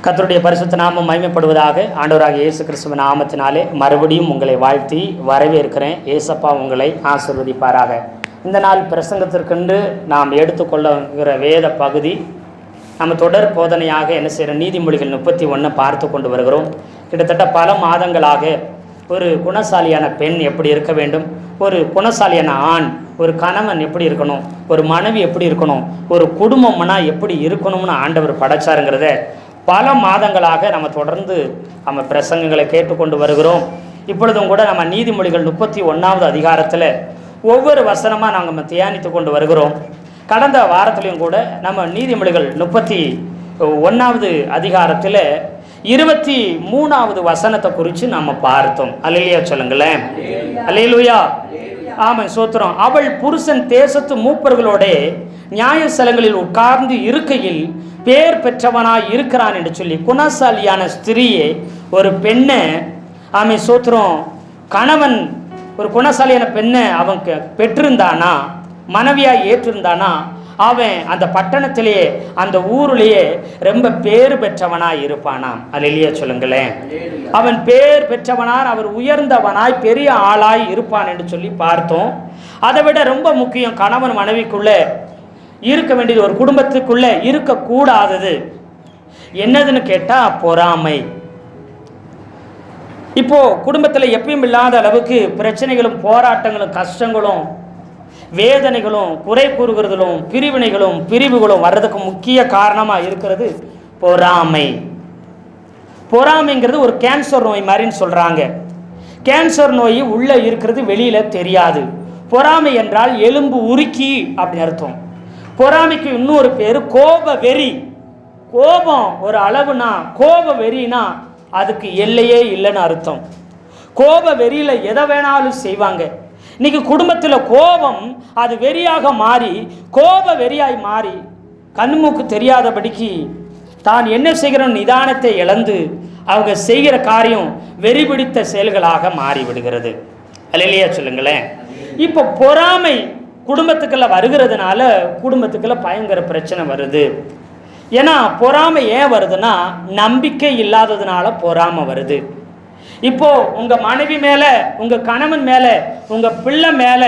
கர்த்தருடைய பரிசுத்த நாமம் மகிமைப்படுவதாக. ஆண்டவராகிய இயேசு கிறிஸ்துவின் நாமத்தினாலே மறுபடியும் உங்களை வாழ்த்தி வரவேற்கிறேன். ஏசப்பா உங்களை ஆசீர்வதிப்பாராக. இந்த நாள் பிரசங்கத்திற்கென்று நாம் எடுத்துக்கொள்ளுகிற வேத பகுதி நம்ம தொடர் போதனையாக என்ன செய்கிற நீதிமொழிகள் 31 பார்த்து கொண்டு வருகிறோம். கிட்டத்தட்ட பல மாதங்களாக ஒரு குணசாலியான பெண் எப்படி இருக்க வேண்டும், ஒரு குணசாலியான ஆண், ஒரு கணவன் எப்படி இருக்கணும், ஒரு மனைவி எப்படி இருக்கணும், ஒரு குடும்பம்னா எப்படி இருக்கணும்னு ஆண்டவர் படைச்சாருங்கிறத பல மாதங்களாக நம்ம தொடர்ந்து நம்ம பிரசங்கங்களை கேட்டுக்கொண்டு வருகிறோம். இப்பொழுதும் கூட நம்ம நீதிமொழிகள் 31வது அதிகாரத்தில் ஒவ்வொரு வசனமாக நாங்கள் தியானித்து கொண்டு வருகிறோம். கடந்த வாரத்திலையும் கூட நம்ம நீதிமொழிகள் 31வது அதிகாரத்தில் 23வது வசனத்தை குறித்து நம்ம பார்த்தோம். அல்லேலூயா சொல்லுங்களேன். அல்லேலூயா. ஆமாம், சோத்திரம். அவள் புருஷன் தேசத்து மூப்பர்களோட நியாயஸ்தலங்களில் உட்கார்ந்து இருக்கையில் பேர் பெற்றவனாய் இருக்கிறான் என்று சொல்லி குணசாலியான ஸ்திரீயை, ஒரு பெண்ணை, ஆமை சோத்திரம், கணவன் ஒரு குணசாலியான பெண்ணை அவன் பெற்றிருந்தானா, மனைவியாய் ஏற்றிருந்தானா, அவன் அந்த பட்டணத்திலேயே அந்த ஊரிலேயே ரொம்ப பேர் பெற்றவனாய் இருப்பானாம். அல்லேலூயா சொல்லுங்களேன். அவன் பேர் பெற்றவனார், அவர் உயர்ந்தவனாய் பெரிய ஆளாய் இருப்பான் என்று சொல்லி பார்த்தோம். அதை விட ரொம்ப முக்கியம், கணவன் மனைவிக்குள்ளே இருக்க வேண்டியது, ஒரு குடும்பத்துக்குள்ளே இருக்கக்கூடாதது என்னதுன்னு கேட்டால் பொறாமை. இப்போ குடும்பத்தில் எப்பயும் இல்லாத அளவுக்கு பிரச்சனைகளும் போராட்டங்களும் கஷ்டங்களும் வேதனைகளும் குறை கூறுகிறதும் பிரிவுகளும் வர்றதுக்கு முக்கிய காரணமாக இருக்கிறது பொறாமை. பொறாமைங்கிறது ஒரு கேன்சர் நோய் மாதிரின்னு சொல்கிறாங்க. கேன்சர் நோய் உள்ளே இருக்கிறது வெளியில் தெரியாது. பொறாமை என்றால் எலும்பு உருக்கி அப்படின்னு அர்த்தம். பொறாமைக்கு இன்னொரு பேர் கோப வெறி. கோபம் ஒரு அளவுனா, கோப வெறினா அதுக்கு எல்லையே இல்லைன்னு அர்த்தம். கோப வெறியில் எதை வேணாலும் செய்வாங்க. இன்னைக்கு குடும்பத்தில் கோபம் அது வெறியாக மாறி, கோப வெறியாய் மாறி, கண்மூக்கு தெரியாதபடிக்கு தான் என்ன செய்கிறோம் நிதானத்தை இழந்து அவங்க செய்கிற காரியம் வெறி பிடித்த செயல்களாக மாறிவிடுகிறது. அல்லேலூயா சொல்லுங்களேன். இப்போ பொறாமை குடும்பத்துக்குள்ள வருகிறதுனால குடும்பத்துக்குள்ள பயங்கர பிரச்சனை வருது. ஏன்னா பொறாமை ஏன் வருதுன்னா, நம்பிக்கை இல்லாததுனால பொறாமை வருது. இப்போ உங்க மனைவி மேல, உங்க கணவன் மேல, உங்க பிள்ளை மேல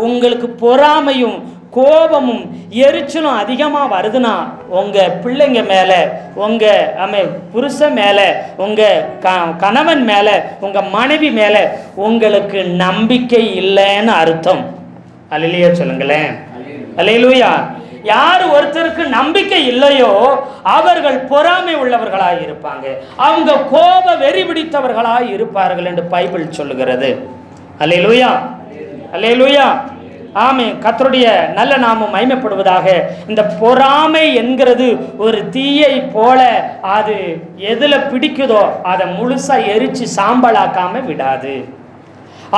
உங்களுக்கு பொறாமையும் கோபமும் எரிச்சலும் அதிகமாக வருதுன்னா, உங்க பிள்ளைங்க மேல, உங்க புருஷன் மேல, உங்க கணவன் மேல, உங்க மனைவி மேல உங்களுக்கு நம்பிக்கை இல்லைன்னு அர்த்தம். அல்லேலூயா சொல்லுங்களேன். அல்லேலூயா. யார் ஒருத்தருக்கு நம்பிக்கை இல்லையோ அவர்கள் பொறாமை உள்ளவர்களாய் இருப்பாங்க, அவங்க கோப வெறி பிடித்தவர்களாய் இருப்பார்கள் என்று பைபிள் சொல்லுகிறது. அல்லேலூயா. அல்லேலூயா. ஆமே, கர்த்தருடைய நல்ல நாமம் மகிமைப்படுவதாக. இந்த பொறாமை என்கிறது ஒரு தீயை போல, அது எதுல பிடிக்குதோ அதை முழுசா எரிச்சு சாம்பலாக்காம விடாது.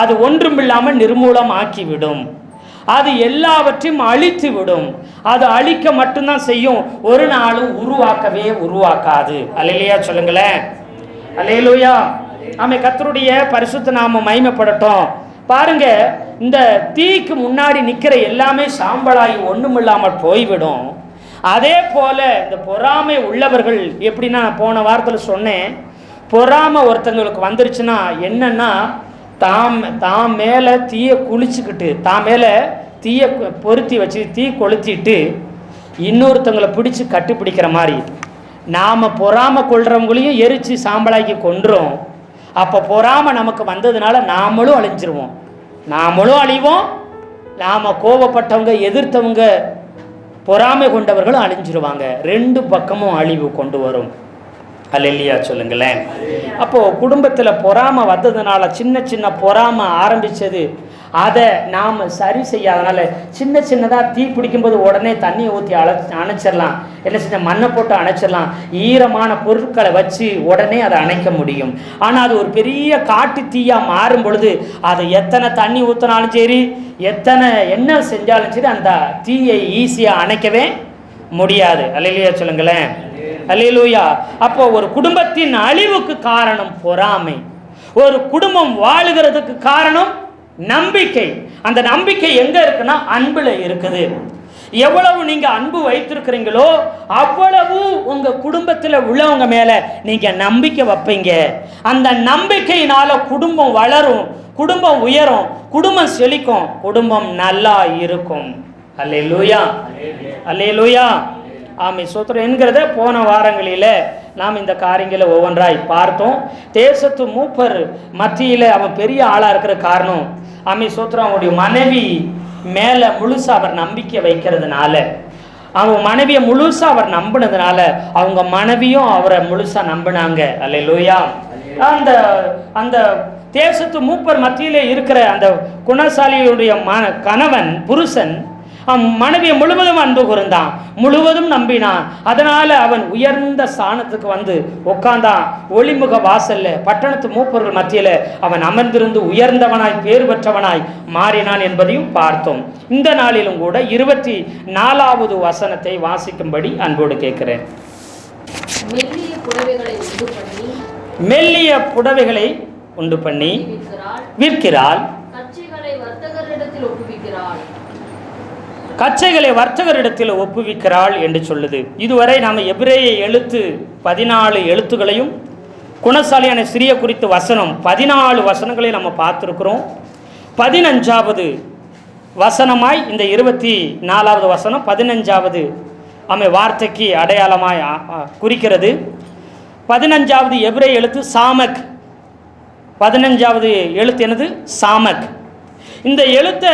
அது ஒன்றுமில்லாமல் நிர்மூலம் ஆக்கிவிடும். அது எல்லாவற்றையும் அழித்து விடும். அது அழிக்க மட்டும்தான் செய்யும், ஒரு நாளும் உருவாக்காது. அல்லேலூயா சொல்லுங்களேன். அல்லேலூயா. ஆமே, கர்த்தருடைய பரிசுத்த நாமம் மகிமைப்படட்டும். பாருங்க, இந்த தீக்கு முன்னாடி நிற்கிற எல்லாமே சாம்பலாகி ஒன்றுமில்லாமல் போய்விடும். அதே போல இந்த பொறாமை உள்ளவர்கள் எப்படின்னா, போன வாரத்தில் சொன்னேன், பொறாமை ஒருத்தங்களுக்கு வந்துருச்சுன்னா என்னன்னா, தாம் மேலே தீயை குளிச்சுக்கிட்டு, தாம் மேலே தீயை பொருத்தி வச்சு தீ கொளுத்திட்டு இன்னொருத்தங்களை பிடிச்சி கட்டுப்பிடிக்கிற மாதிரி நாம் பொறாமை கொள்றவங்களையும் எரித்து சாம்பலாக்கி கொன்றோம். அப்போ பொறாமை நமக்கு வந்ததுனால நாமளும் அழிஞ்சிருவோம், நாமளும் அழிவோம். நாம் கோபப்பட்டவங்க, எதிர்த்தவங்க, பொறாமை கொண்டவர்களும் அழிஞ்சிருவாங்க. ரெண்டு பக்கமும் அழிவு கொண்டு வரும். அல்லேலூயா சொல்லுங்களேன். அப்போது குடும்பத்தில் பொறாமை வந்ததுனால, சின்ன சின்ன பொறாமை ஆரம்பித்தது, அதை நாம் சரி செய்யாதனால சின்ன சின்னதாக தீ பிடிக்கும்போது உடனே தண்ணியை ஊற்றி அணைச்சிடலாம், என்ன செஞ்ச மண்ணை போட்டு அணைச்சிடலாம், ஈரமான பொருட்களை வச்சு உடனே அதை அணைக்க முடியும். ஆனால் அது ஒரு பெரிய காட்டு தீயாக மாறும் பொழுது அதை எத்தனை தண்ணி ஊற்றினாலும் சரி, எத்தனை என்ன செஞ்சாலும் சரி, அந்த தீயை ஈஸியாக அணைக்கவே முடியாது. அல்லேலூயா சொல்லுங்களேன். அல்லேலூயா. அப்போ ஒரு குடும்பத்தின் அழிவுக்கு காரணம் பொறாமை. ஒரு குடும்பம் வாழுகிறதுக்கு காரணம் நம்பிக்கை. அந்த நம்பிக்கை எங்க இருக்குன்னா அன்புல இருக்குது. எவ்வளவு நீங்க அன்பு வைத்திருக்கிறீங்களோ அவ்வளவு உங்க குடும்பத்தில் உள்ளவங்க மேல நீங்க நம்பிக்கை வைப்பீங்க. அந்த நம்பிக்கையினால குடும்பம் வளரும், குடும்பம் உயரும், குடும்பம் செழிக்கும், குடும்பம் நல்லா இருக்கும். அல்லேலூயா, அல்லேலூயா, ஆமை சோத்திரம் என்கிறத போன வாரங்களில் நாம் இந்த காரியங்களை ஒவ்வொன்றாய் பார்த்தோம். தேசத்து மூப்பர் மத்தியில் அவன் பெரிய ஆளாக இருக்கிற காரணம் ஆமை சோத்திரம் அவனுடைய மனைவி மேலே முழுசாக அவர் நம்பிக்கை வைக்கிறதுனால, அவங்க மனைவியை முழுசாக அவர் நம்பினதுனால அவங்க மனைவியும் அவரை முழுசாக நம்பினாங்க. அல்லேலூயா. அந்த அந்த தேசத்து மூப்பர் மத்தியிலே இருக்கிற அந்த குணசாலியுடைய கணவன் புருஷன் மனைவியை முழுவதும் அன்பு கூர்ந்தான், முழுவதும் நம்பினான். அதனால அவன் உயர்ந்த ஸ்தானத்துக்கு வந்து உட்கார்ந்தான். ஒளிமுக வாசல்ல பட்டணத்து மூப்பர்கள் மத்தியில் அவன் அமர்ந்திருந்து உயர்ந்தவனாய் பேர் பெற்றவனாய் மாறினான் என்பதையும் பார்த்தோம். இந்த நாளிலும் கூட 24வது வசனத்தை வாசிக்கும்படி அன்போடு கேட்கிறேன். மெல்லிய புடவைகளை உண்டு பண்ணி விற்கிறாள், கச்சைகளை வர்த்தகரிடத்தில் ஒப்புவிக்கிறாள் என்று சொல்லுது. இதுவரை நாம் எபிரேய எழுத்து 14 எழுத்துக்களையும் குணசாலியான சிறிய குறித்த வசனம் 14 வசனங்களை நம்ம பார்த்துருக்குறோம். 15வது வசனமாய் இந்த 24வது வசனம் 15வது அமை வார்த்தைக்கு அடையாளமாய் குறிக்கிறது. 15வது எபிரேய எழுத்து சாமக். 15வது எழுத்து என்னது? சாமக். இந்த எழுத்தை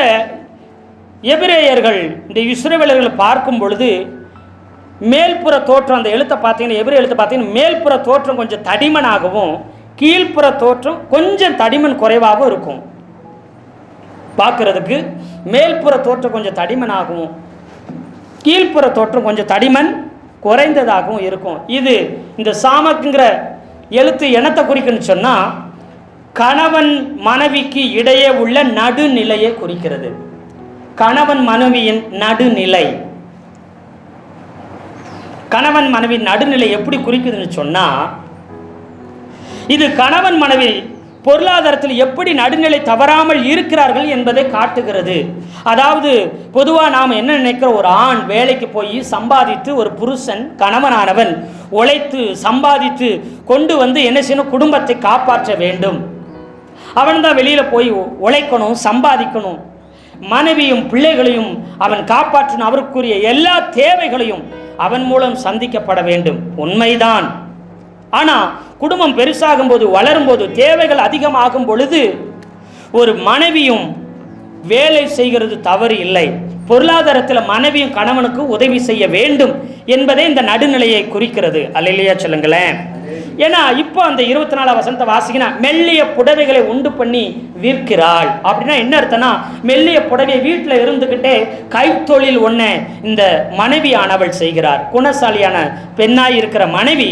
எபிரேயர்கள் இந்த இஸ்ரவேலர்கள் பார்க்கும் பொழுது மேல்புற தோற்றம், அந்த எழுத்தை பார்த்தீங்கன்னா எபிரேய எழுத்தை பார்த்தீங்கன்னா மேல்புற தோற்றம் கொஞ்சம் தடிமனாகவும் கீழ்ப்புற தோற்றம் கொஞ்சம் தடிமன் குறைவாகவும் இருக்கும். பார்க்கறதுக்கு மேல்புற தோற்றம் கொஞ்சம் தடிமனாகவும் கீழ்ப்புற தோற்றம் கொஞ்சம் தடிமன் குறைந்ததாகவும் இருக்கும். இது இந்த சாமக்குங்கிற எழுத்து என்னத்தை குறிக்குன்னு சொன்னால் கணவன் மனைவிக்கு இடையே உள்ள நடுநிலையை குறிக்கிறது. கணவன் மனைவியின் நடுநிலை, கணவன் மனைவி நடுநிலை எப்படி குறிக்குதுன்னு சொன்னா, இது கணவன் மனைவி பொருளாதாரத்தில் எப்படி நடுநிலை தவறாமல் இருக்கிறார்கள் என்பதை காட்டுகிறது. அதாவது பொதுவாக நாம் என்ன நினைக்கிறோம், ஒரு ஆண் வேலைக்கு போய் சம்பாதித்து, ஒரு புருஷன் கணவனானவன் உழைத்து சம்பாதித்து கொண்டு வந்து என்ன செய்யணும், குடும்பத்தை காப்பாற்ற வேண்டும். அவன் தான் வெளியில் போய் உழைக்கணும், சம்பாதிக்கணும், மனைவியும் பிள்ளைகளையும் அவன் காப்பாற்றணும், அவருக்குரிய எல்லா தேவைகளையும் அவன் மூலம் சந்திக்கப்பட வேண்டும். உண்மைதான். ஆனால் குடும்பம் பெருசாகும் போது, வளரும் போது, தேவைகள் அதிகமாகும் பொழுது ஒரு மனைவியும் வேலை செய்கிறது தவறு இல்லை. பொருளாதாரத்தில் மனைவியும் கணவனுக்கு உதவி செய்ய வேண்டும் என்பதே இந்த நடுநிலையை குறிக்கிறது. அல்லேலூயா சொல்லுங்களேன். ஏன்னா இப்போ அந்த 24 வசனத்தை வாசிக்கினா மெல்லிய புடவைகளை உண்டு பண்ணி விற்கிறாள் அப்படின்னா என்ன அர்த்தம்னா, மெல்லிய புடவை வீட்டில் இருந்துக்கிட்டே கைத்தொழில் ஒன்று இந்த மனைவியானவள் செய்கிறார். குணசாலியான பெண்ணாய் இருக்கிற மனைவி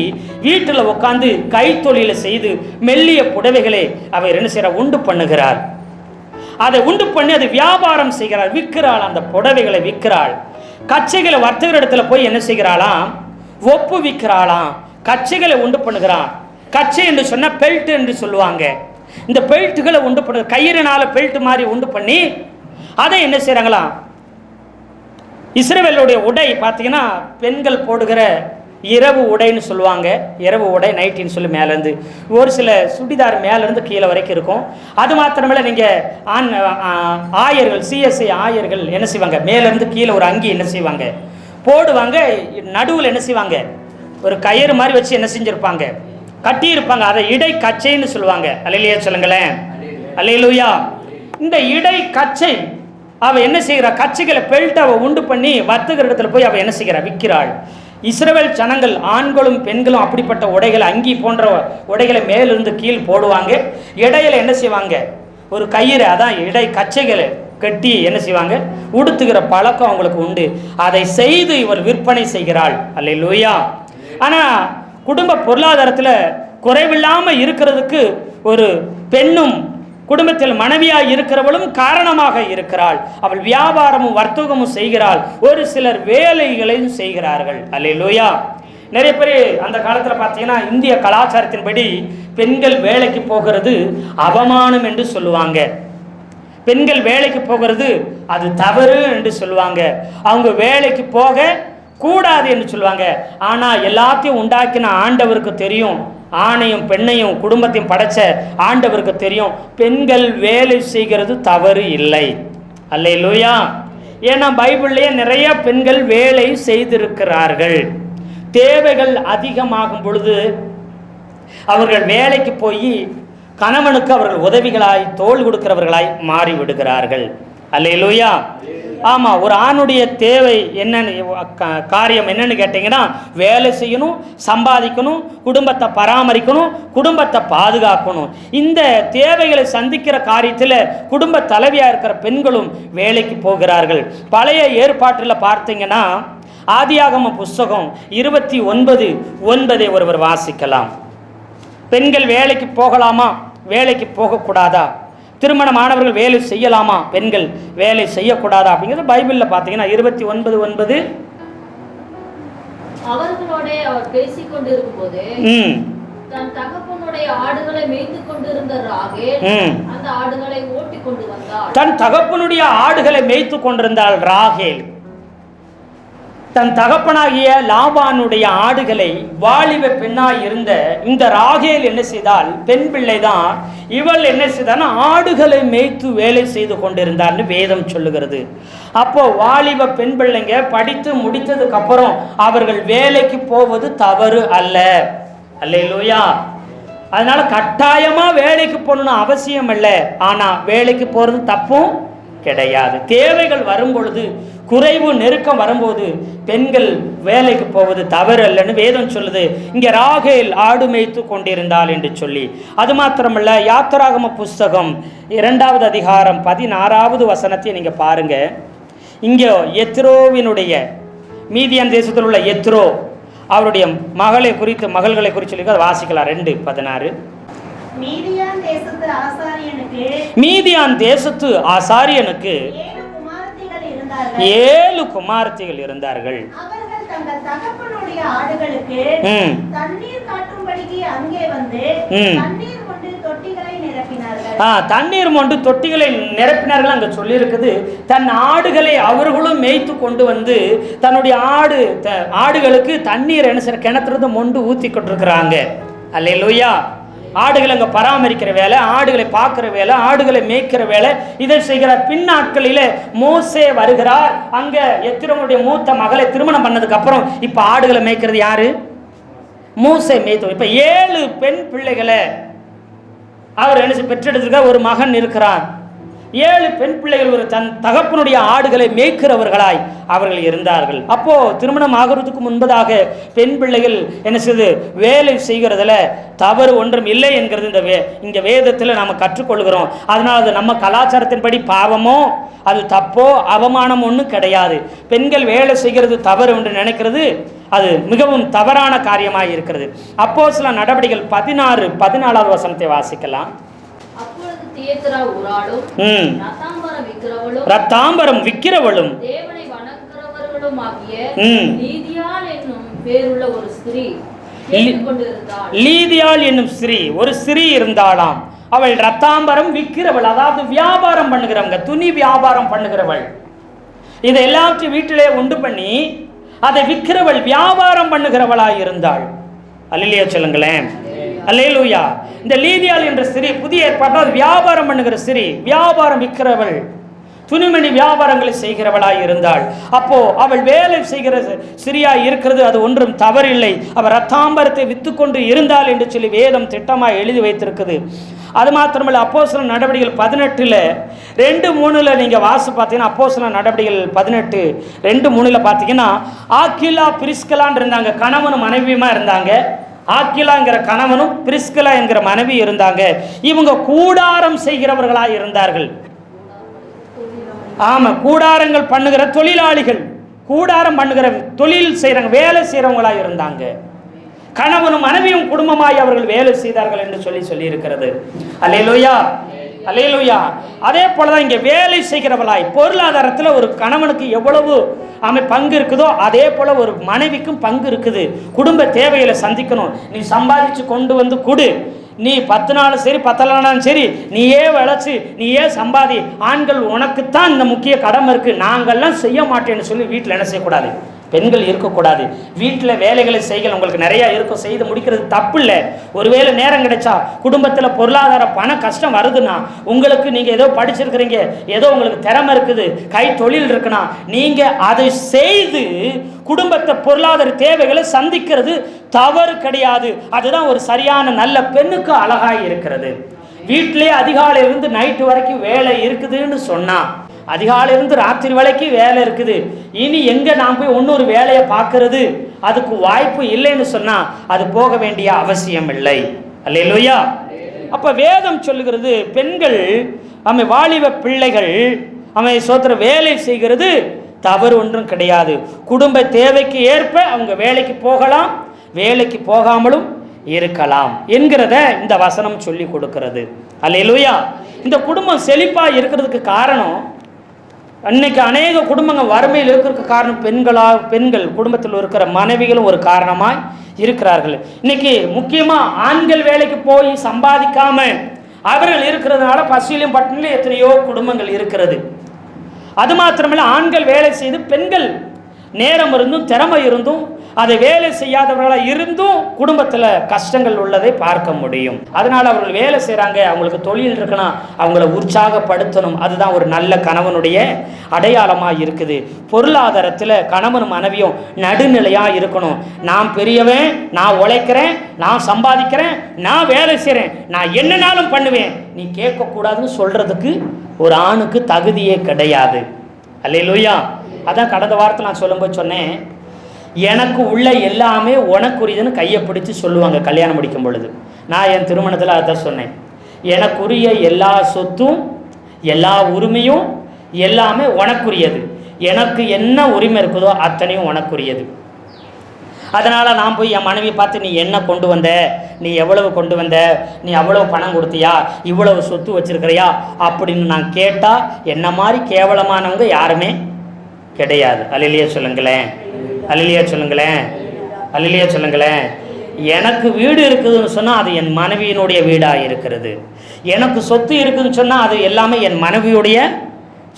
வீட்டில் உட்காந்து கைத்தொழிலை செய்து மெல்லிய புடவைகளை அவர் என்ன செய்கிறார், உண்டு பண்ணுகிறார். அதை உண்டு பண்ணி அது வியாபாரம் செய்கிறாள், விற்கிறாள். அந்த புடவைகளை விற்கிறாள். கச்சைகளை வர்த்தகர் இடத்துல போய் என்ன செய்கிறாளாம், ஒப்பு விற்கிறாளாம். கச்சைகளை உண்டு பண்ணுகிறான். கச்சை என்று சொன்னால் பெல்ட் என்று சொல்லுவாங்க. இந்த பெல்ட்டுகளை உண்டு பண்ண கயிறுனால பெல்ட் மாதிரி உண்டு பண்ணி அதை என்ன செய்கிறாங்களாம், இஸ்ரவேலுடைய உடை பார்த்தீங்கன்னா பெண்கள் போடுகிற இரவு உடைன்னு சொல்லுவாங்க. இரவு உடை நைட்டின்னு சொல்லி மேலேருந்து ஒரு சில சுடிதார் மேலேருந்து கீழே வரைக்கும் இருக்கும். அது மாத்திரமேல நீங்கள் ஆயர்கள், சிஎஸ்ஐ ஆயர்கள் என்ன செய்வாங்க, மேலேருந்து கீழே ஒரு அங்கி என்ன செய்வாங்க போடுவாங்க. நடுவில் என்ன செய்வாங்க, ஒரு கயிறு மாதிரி வச்சு என்ன செஞ்சுருப்பாங்க, கட்டியிருப்பாங்க. அதை இடை கச்சைன்னு சொல்லுவாங்க. அல்லேலூயா சொல்லுங்களேன். அல்லேலூயா. இந்த இடை கச்சை அவள் என்ன செய்கிறா, கச்சைகளை பெல்ட் அவள் உண்டு பண்ணி வர்த்தகர் இடத்துல போய் அவள் என்ன செய்கிறா, விற்கிறாள். இஸ்ரவேல் ஜனங்கள் ஆண்களும் பெண்களும் அப்படிப்பட்ட உடைகளை, அங்கி போன்ற உடைகளை மேலிருந்து கீழ் போடுவாங்க. இடையில என்ன செய்வாங்க, ஒரு கயிறு, அதான் இடை கச்சைகளை கட்டி என்ன செய்வாங்க, உடுத்துகிற பழக்கம் அவங்களுக்கு உண்டு. அதை செய்து இவர் விற்பனை செய்கிறாள். அல்லேலூயா. ஆனால் குடும்ப பொருளாதாரத்தில் குறைவில்லாமல் இருக்கிறதுக்கு ஒரு பெண்ணும் குடும்பத்தில் மனைவியாக இருக்கிறவளும் காரணமாக இருக்கிறாள். அவள் வியாபாரமும் வர்த்தகமும் செய்கிறாள். ஒரு சிலர் வேலைகளையும் செய்கிறார்கள். அல்லேலூயா. நிறைய பேர் அந்த காலத்தில் பார்த்தீங்கன்னா இந்திய கலாச்சாரத்தின்படி பெண்கள் வேலைக்கு போகிறது அவமானம் என்று சொல்லுவாங்க. பெண்கள் வேலைக்கு போகிறது அது தவறு என்று சொல்லுவாங்க. அவங்க வேலைக்கு போக கூடாது என்று சொல்லுவாங்க. ஆனால் எல்லாத்தையும் உண்டாக்கின ஆண்டவருக்கு தெரியும், ஆணையும் பெண்ணையும் குடும்பத்தையும் படைச்ச ஆண்டவருக்கு தெரியும், பெண்கள் வேலை செய்கிறது தவறு இல்லை. அல்லேலூயா. ஏன்னா பைபிள்லேயே நிறைய பெண்கள் வேலை செய்திருக்கிறார்கள். தேவைகள் அதிகமாகும் பொழுது அவர்கள் வேலைக்கு போய் கணவனுக்கு அவர்கள் உதவிகளாய் தோள் கொடுக்கிறவர்களாய் மாறி விடுகிறார்கள். அல்லேலூயா. ஆமாம், ஒரு ஆணுடைய தேவை என்னன்னு காரியம் என்னன்னு கேட்டிங்கன்னா, வேலை செய்யணும், சம்பாதிக்கணும், குடும்பத்தை பராமரிக்கணும், குடும்பத்தை பாதுகாக்கணும். இந்த தேவைகளை சந்திக்கிற காரியத்தில் குடும்ப தலைவியாக இருக்கிற பெண்களும் வேலைக்கு போகிறார்கள். பழைய ஏற்பாட்டில் பார்த்தீங்கன்னா ஆதியாகம புஸ்தகம் 29:9 ஒருவர் வாசிக்கலாம். பெண்கள் வேலைக்கு போகலாமா, வேலைக்கு போகக்கூடாதா, திருமணமானவர்கள் வேலை செய்யலாமா, பெண்கள் வேலை செய்யக்கூடாதா அப்படிங்கிறது பைபிளில் பார்த்தீங்கன்னா 29:9 அவர்களோட அவர் பேசிக் கொண்டிருக்கும் போது தன் தகப்பனுடைய ஆடுகளை மேய்த்து கொண்டிருந்த ராகேல் அந்த ஆடுகளை ஓட்டி கொண்டு வந்தாள். தன் தகப்பனுடைய ஆடுகளை மேய்த்து கொண்டிருந்தாள் ராகேல். தன் தகப்பனாகிய லாபானுடைய ஆடுகளை வாலிப பெண்ணாய் இருந்த இந்த ராகேல் என்ன செய்தால், பெண் பிள்ளை தான் இவள் என்ன செய்தால் ஆடுகளை மேய்த்து வேலை செய்து கொண்டிருந்தார்னு வேதம் சொல்லுகிறது. அப்போ வாலிப பெண் பிள்ளைங்க படித்து முடித்ததுக்கு அப்புறம் அவர்கள் வேலைக்கு போவது தவறு அல்ல. அல்லேலூயா. அதனால கட்டாயமா வேலைக்கு போகணும்னு அவசியம் இல்லை. ஆனா வேலைக்கு போறது தப்பும் கிடையாது. தேவைகள் வரும்பொழுது, குறைவு நெருக்கம் வரும்போது பெண்கள் வேலைக்கு போவது தவறு அல்லன்னு வேதம் சொல்லுது. இங்கே ராகேல் ஆடு மேய்த்து கொண்டிருந்தாள் என்று சொல்லி. அது மாத்திரமல்ல, யாத்திராகம புஸ்தகம் 2வது அதிகாரம் 16வது வசனத்தை நீங்க பாருங்க. இங்கே எத்ரோவினுடைய, மீதியான் தேசத்தில் உள்ள எத்ரோ அவருடைய மகளை குறித்து, மகள்களை குறித்து சொல்லி அதை வாசிக்கலாம். 2:16 மீதியான் தேசத்து ஆசாரியனுக்கு 7 குமாரத்திகள் இருந்தார்கள். அவர்கள் தங்கள் தகப்பனுடைய ஆடுகளுக்கு தண்ணீர் காட்டும்படிக்கு அங்கே வந்து தண்ணீர் கொண்டு தொட்டிகளை நிரப்பினார்கள். தண்ணீர் கொண்டு தொட்டிகளை நிரப்பினார்கள் அங்க சொல்லி இருக்குது. தன் ஆடுகளை அவர்களும் மேய்த்து கொண்டு வந்து தன்னுடைய ஆடுகளுக்கு தண்ணீர் என்ன செய்ய கிணத்துல மொண்டு ஊத்தி கொண்டிருக்கிறாங்க. அல்லேலூயா. ஆடுகளை அங்கே பராமரிக்கிற வேலை, ஆடுகளை பார்க்குற வேலை, ஆடுகளை மேய்க்கிற வேலை, இதை செய்கிற பின்னாட்களில் மோசே வருகிறார். அங்கே எத்திரோனுடைய மூத்த மகளை திருமணம் பண்ணதுக்கு அப்புறம் இப்போ ஆடுகளை மேய்க்கிறது யாரு? மோசே மேய்த்தோம். இப்போ 7 பெண் பிள்ளைகளை அவர் என்ன பெற்றெடுத்திருக்க, ஒரு மகன் இருக்கிறான். 7 பெண் பிள்ளைகள் ஒரு தன் தகப்பனுடைய ஆடுகளை மேய்க்கிறவர்களாய் அவர்கள் இருந்தார்கள். அப்போ திருமணம் ஆகிறதுக்கு முன்பதாக பெண் பிள்ளைகள் என்ன செய்து வேலை செய்கிறதுல தவறு ஒன்றும் இல்லை என்கிறது இந்த வேதத்தில் நாம் கற்றுக்கொள்கிறோம். அதனால் அது நம்ம கலாச்சாரத்தின்படி பாவமோ அது தப்போ அவமானம் ஒன்றும் கிடையாது. பெண்கள் வேலை செய்கிறது தவறு என்று நினைக்கிறது அது மிகவும் தவறான காரியமாக இருக்கிறது. அப்போஸ்தலர் நடவடிக்கைகள் 16:14 வசனத்தை வாசிக்கலாம். ரத்தாம்பரம் விக்கிறவளும் தேவனை வணங்குகிறவர்களும் ஆகிய லீதியாள் என்னும் பேருள்ள ஒரு ஸ்திரீ லீதியாள் என்னும் ஸ்திரீ ஒரு ஸ்திரீ இருந்தாளாம். அவள் ரத்தாம்பரம் விற்கிறவள், அதாவது வியாபாரம் பண்ணுகிறவங்க, துணி வியாபாரம் பண்ணுகிறவள். இதை எல்லாத்தையும் வீட்டிலே உண்டு பண்ணி அதை விற்கிறவள், வியாபாரம் பண்ணுகிறவளாய் இருந்தாள். அல்லேலூயா சொல்லுங்களேன். அல்லேலூயா. இந்த லீதியாள் என்ற ஸ்திரீ புதிய ஏற்பாட்டால் வியாபாரம் பண்ணுகிற ஸ்திரீ, வியாபாரம் விற்கிறவள், துணிமணி வியாபாரங்களை செய்கிறவளாய் இருந்தாள். அப்போ அவள் வேலை செய்கிற ஸ்திரீயாய் இருக்கிறது அது ஒன்றும் தவறில்லை. அவள் ரத்தாம்பரத்தை விற்று கொண்டு இருந்தாள் என்று சொல்லி வேதம் திட்டமாக எழுதி வைத்திருக்குது. அது மாத்திரமல்ல, அப்போஸ்தலர் நடவடிக்கைகள் 18:2-3 நீங்கள் வாசி பார்த்தீங்கன்னா, அப்போஸ்தலர் நடவடிக்கைகள் 18:2-3 பார்த்தீங்கன்னா ஆக்கிலா பிரிஸ்கலான் இருந்தாங்க, கணவனும் மனைவியுமா இருந்தாங்க. ஆக்கிலாங்கிற கணவனும் பிரிஸ்கலா என்கிற மனைவி இருந்தாங்க. இவங்க கூடாரம் செய்கிறவர்களாக இருந்தார்கள். ஆமாம், கூடாரங்கள் பண்ணுகிற தொழிலாளிகள், கூடாரம் பண்ணுகிற தொழில் செய்கிறவங்க, வேலை செய்கிறவங்களாக இருந்தாங்க. கணவனும் மனைவியும் குடும்பமாய் அவர்கள் வேலை செய்தார்கள் என்று சொல்லி இருக்கிறது. அல்லேலூயா, அல்லேலூயா. அதே போலதான் இங்கே வேலை செய்கிறவளாய், பொருளாதாரத்தில் ஒரு கணவனுக்கு எவ்வளவு பங்கு இருக்குதோ அதே போல ஒரு மனைவிக்கும் பங்கு இருக்குது. குடும்ப தேவைகளை சந்திக்கணும். நீ சம்பாதிச்சு கொண்டு வந்து கொடு, நீ 10 நாளும் சரி 10 நாளும் சரி நீயே விளைச்சி நீயே சம்பாதி, ஆண்கள் உனக்குத்தான் இந்த முக்கிய கடமை இருக்குது, நாங்கள்லாம் செய்ய மாட்டேன்னு சொல்லி வீட்டில் என்ன செய்யக்கூடாது, பெண்கள் இருக்கக்கூடாது. வீட்டில் வேலைகளை செய்கள் உங்களுக்கு நிறையா இருக்கும், செய்து முடிக்கிறது தப்பு இல்லை. ஒருவேளை நேரம் கிடைச்சா குடும்பத்தில் பொருளாதார பண கஷ்டம் வருதுன்னா, உங்களுக்கு நீங்கள் ஏதோ படிச்சிருக்கிறீங்க, ஏதோ உங்களுக்கு திறமை இருக்குது, கை தொழில் இருக்குன்னா நீங்கள் அதை செய்து குடும்பத்தை பொருளாதார தேவைகளை சந்திக்கிறது தவறு கிடையாது. அதுதான் ஒரு சரியான நல்ல பெண்ணுக்கு அழகாய் இருக்கிறது. வீட்டிலே அதிகாலையிலிருந்து நைட்டு வரைக்கும் வேலை இருக்குதுன்னு சொன்னால், அதிகாலையிலிருந்து ராத்திரி வரைக்கும் வேலை இருக்குது, இனி எங்கே நான் போய் இன்னொரு வேலையை பார்க்கறது, அதுக்கு வாய்ப்பு இல்லைன்னு சொன்னால் அது போக வேண்டிய அவசியம் இல்லை. அல்லேலூயா. அப்போ வேதம் சொல்லுகிறது, பெண்கள் அவை வாலிப பிள்ளைகள் அவை சோத்திர வேலை செய்கிறது தவறு ஒன்றும் கிடையாது. குடும்ப தேவைக்கு ஏற்ப அவங்க வேலைக்கு போகலாம், வேலைக்கு போகாமலும் இருக்கலாம் என்கிறத இந்த வசனம் சொல்லி கொடுக்கிறது. அல்லேலூயா. இந்த குடும்பம் செழிப்பாக இருக்கிறதுக்கு காரணம், அன்னைக்கு அநேக குடும்பங்கள் வறுமையில் இருக்கிறதுக்கு காரணம் பெண்கள் குடும்பத்தில் இருக்கிற மனைவிகளும் ஒரு காரணமாய் இருக்கிறார்கள். இன்னைக்கு முக்கியமாக ஆண்கள் வேலைக்கு போய் சம்பாதிக்காம அவர்கள் இருக்கிறதுனால பசியிலும் பட்டினிலும் எத்தனையோ குடும்பங்கள் இருக்கிறது. அது மாத்திரமல்ல, ஆண்கள் வேலை செய்து பெண்கள் நேரம் இருந்தும் திறமை இருந்தும் அதை வேலை செய்யாதவர்களாக இருந்தும் குடும்பத்தில் கஷ்டங்கள் உள்ளதை பார்க்க முடியும். அதனால் அவர்கள் வேலை செய்கிறாங்க, அவங்களுக்கு தொழில் இருக்கணும், அவங்கள உற்சாகப்படுத்தணும். அதுதான் ஒரு நல்ல கணவனுடைய அடையாளமாக இருக்குது. பொருளாதாரத்தில் கணவனும் மனைவியும் நடுநிலையாக இருக்கணும். நான் பெரியவன், நான் உழைக்கிறேன், நான் சம்பாதிக்கிறேன், நான் வேலை செய்கிறேன், நான் என்னன்னாலும் பண்ணுவேன், நீ கேட்கக்கூடாதுன்னு சொல்கிறதுக்கு ஒரு ஆணுக்கு தகுதியே கிடையாது. அல்லேலூயா. அதான் கடந்த வாரத்தில் நான் சொல்லும்போது சொன்னேன், எனக்கு உள்ள எல்லாமே உனக்குரியதுன்னு கையை பிடிச்சி சொல்லுவாங்க கல்யாணம் முடிக்கும் பொழுது. நான் என் திருமணத்தில் அதான் சொன்னேன், எனக்குரிய எல்லா சொத்தும் எல்லா உரிமையும் எல்லாமே உனக்குரியது, எனக்கு என்ன உரிமை இருக்குதோ அத்தனையும் உனக்குரியது. அதனால் நான் போய் என் மனைவியை பார்த்து நீ என்ன கொண்டு வந்த, நீ எவ்வளவு கொண்டு வந்த, நீ அவ்வளவு பணம் கொடுத்தியா, இவ்வளவு சொத்து வச்சிருக்கிறியா அப்படின்னு நான் கேட்டால் என்ன மாதிரி கேவலமானவங்க யாருமே கிடையாது. அல்லேலூயா சொல்லுங்களேன், அல்லேலூயா சொல்லுங்களேன், அல்லேலூயா சொல்லுங்களேன். எனக்கு வீடு இருக்குதுன்னு சொன்னால் அது என் மனைவியினுடைய வீடாக இருக்கிறது. எனக்கு சொத்து இருக்குதுன்னு சொன்னால் அது எல்லாமே என் மனைவியுடைய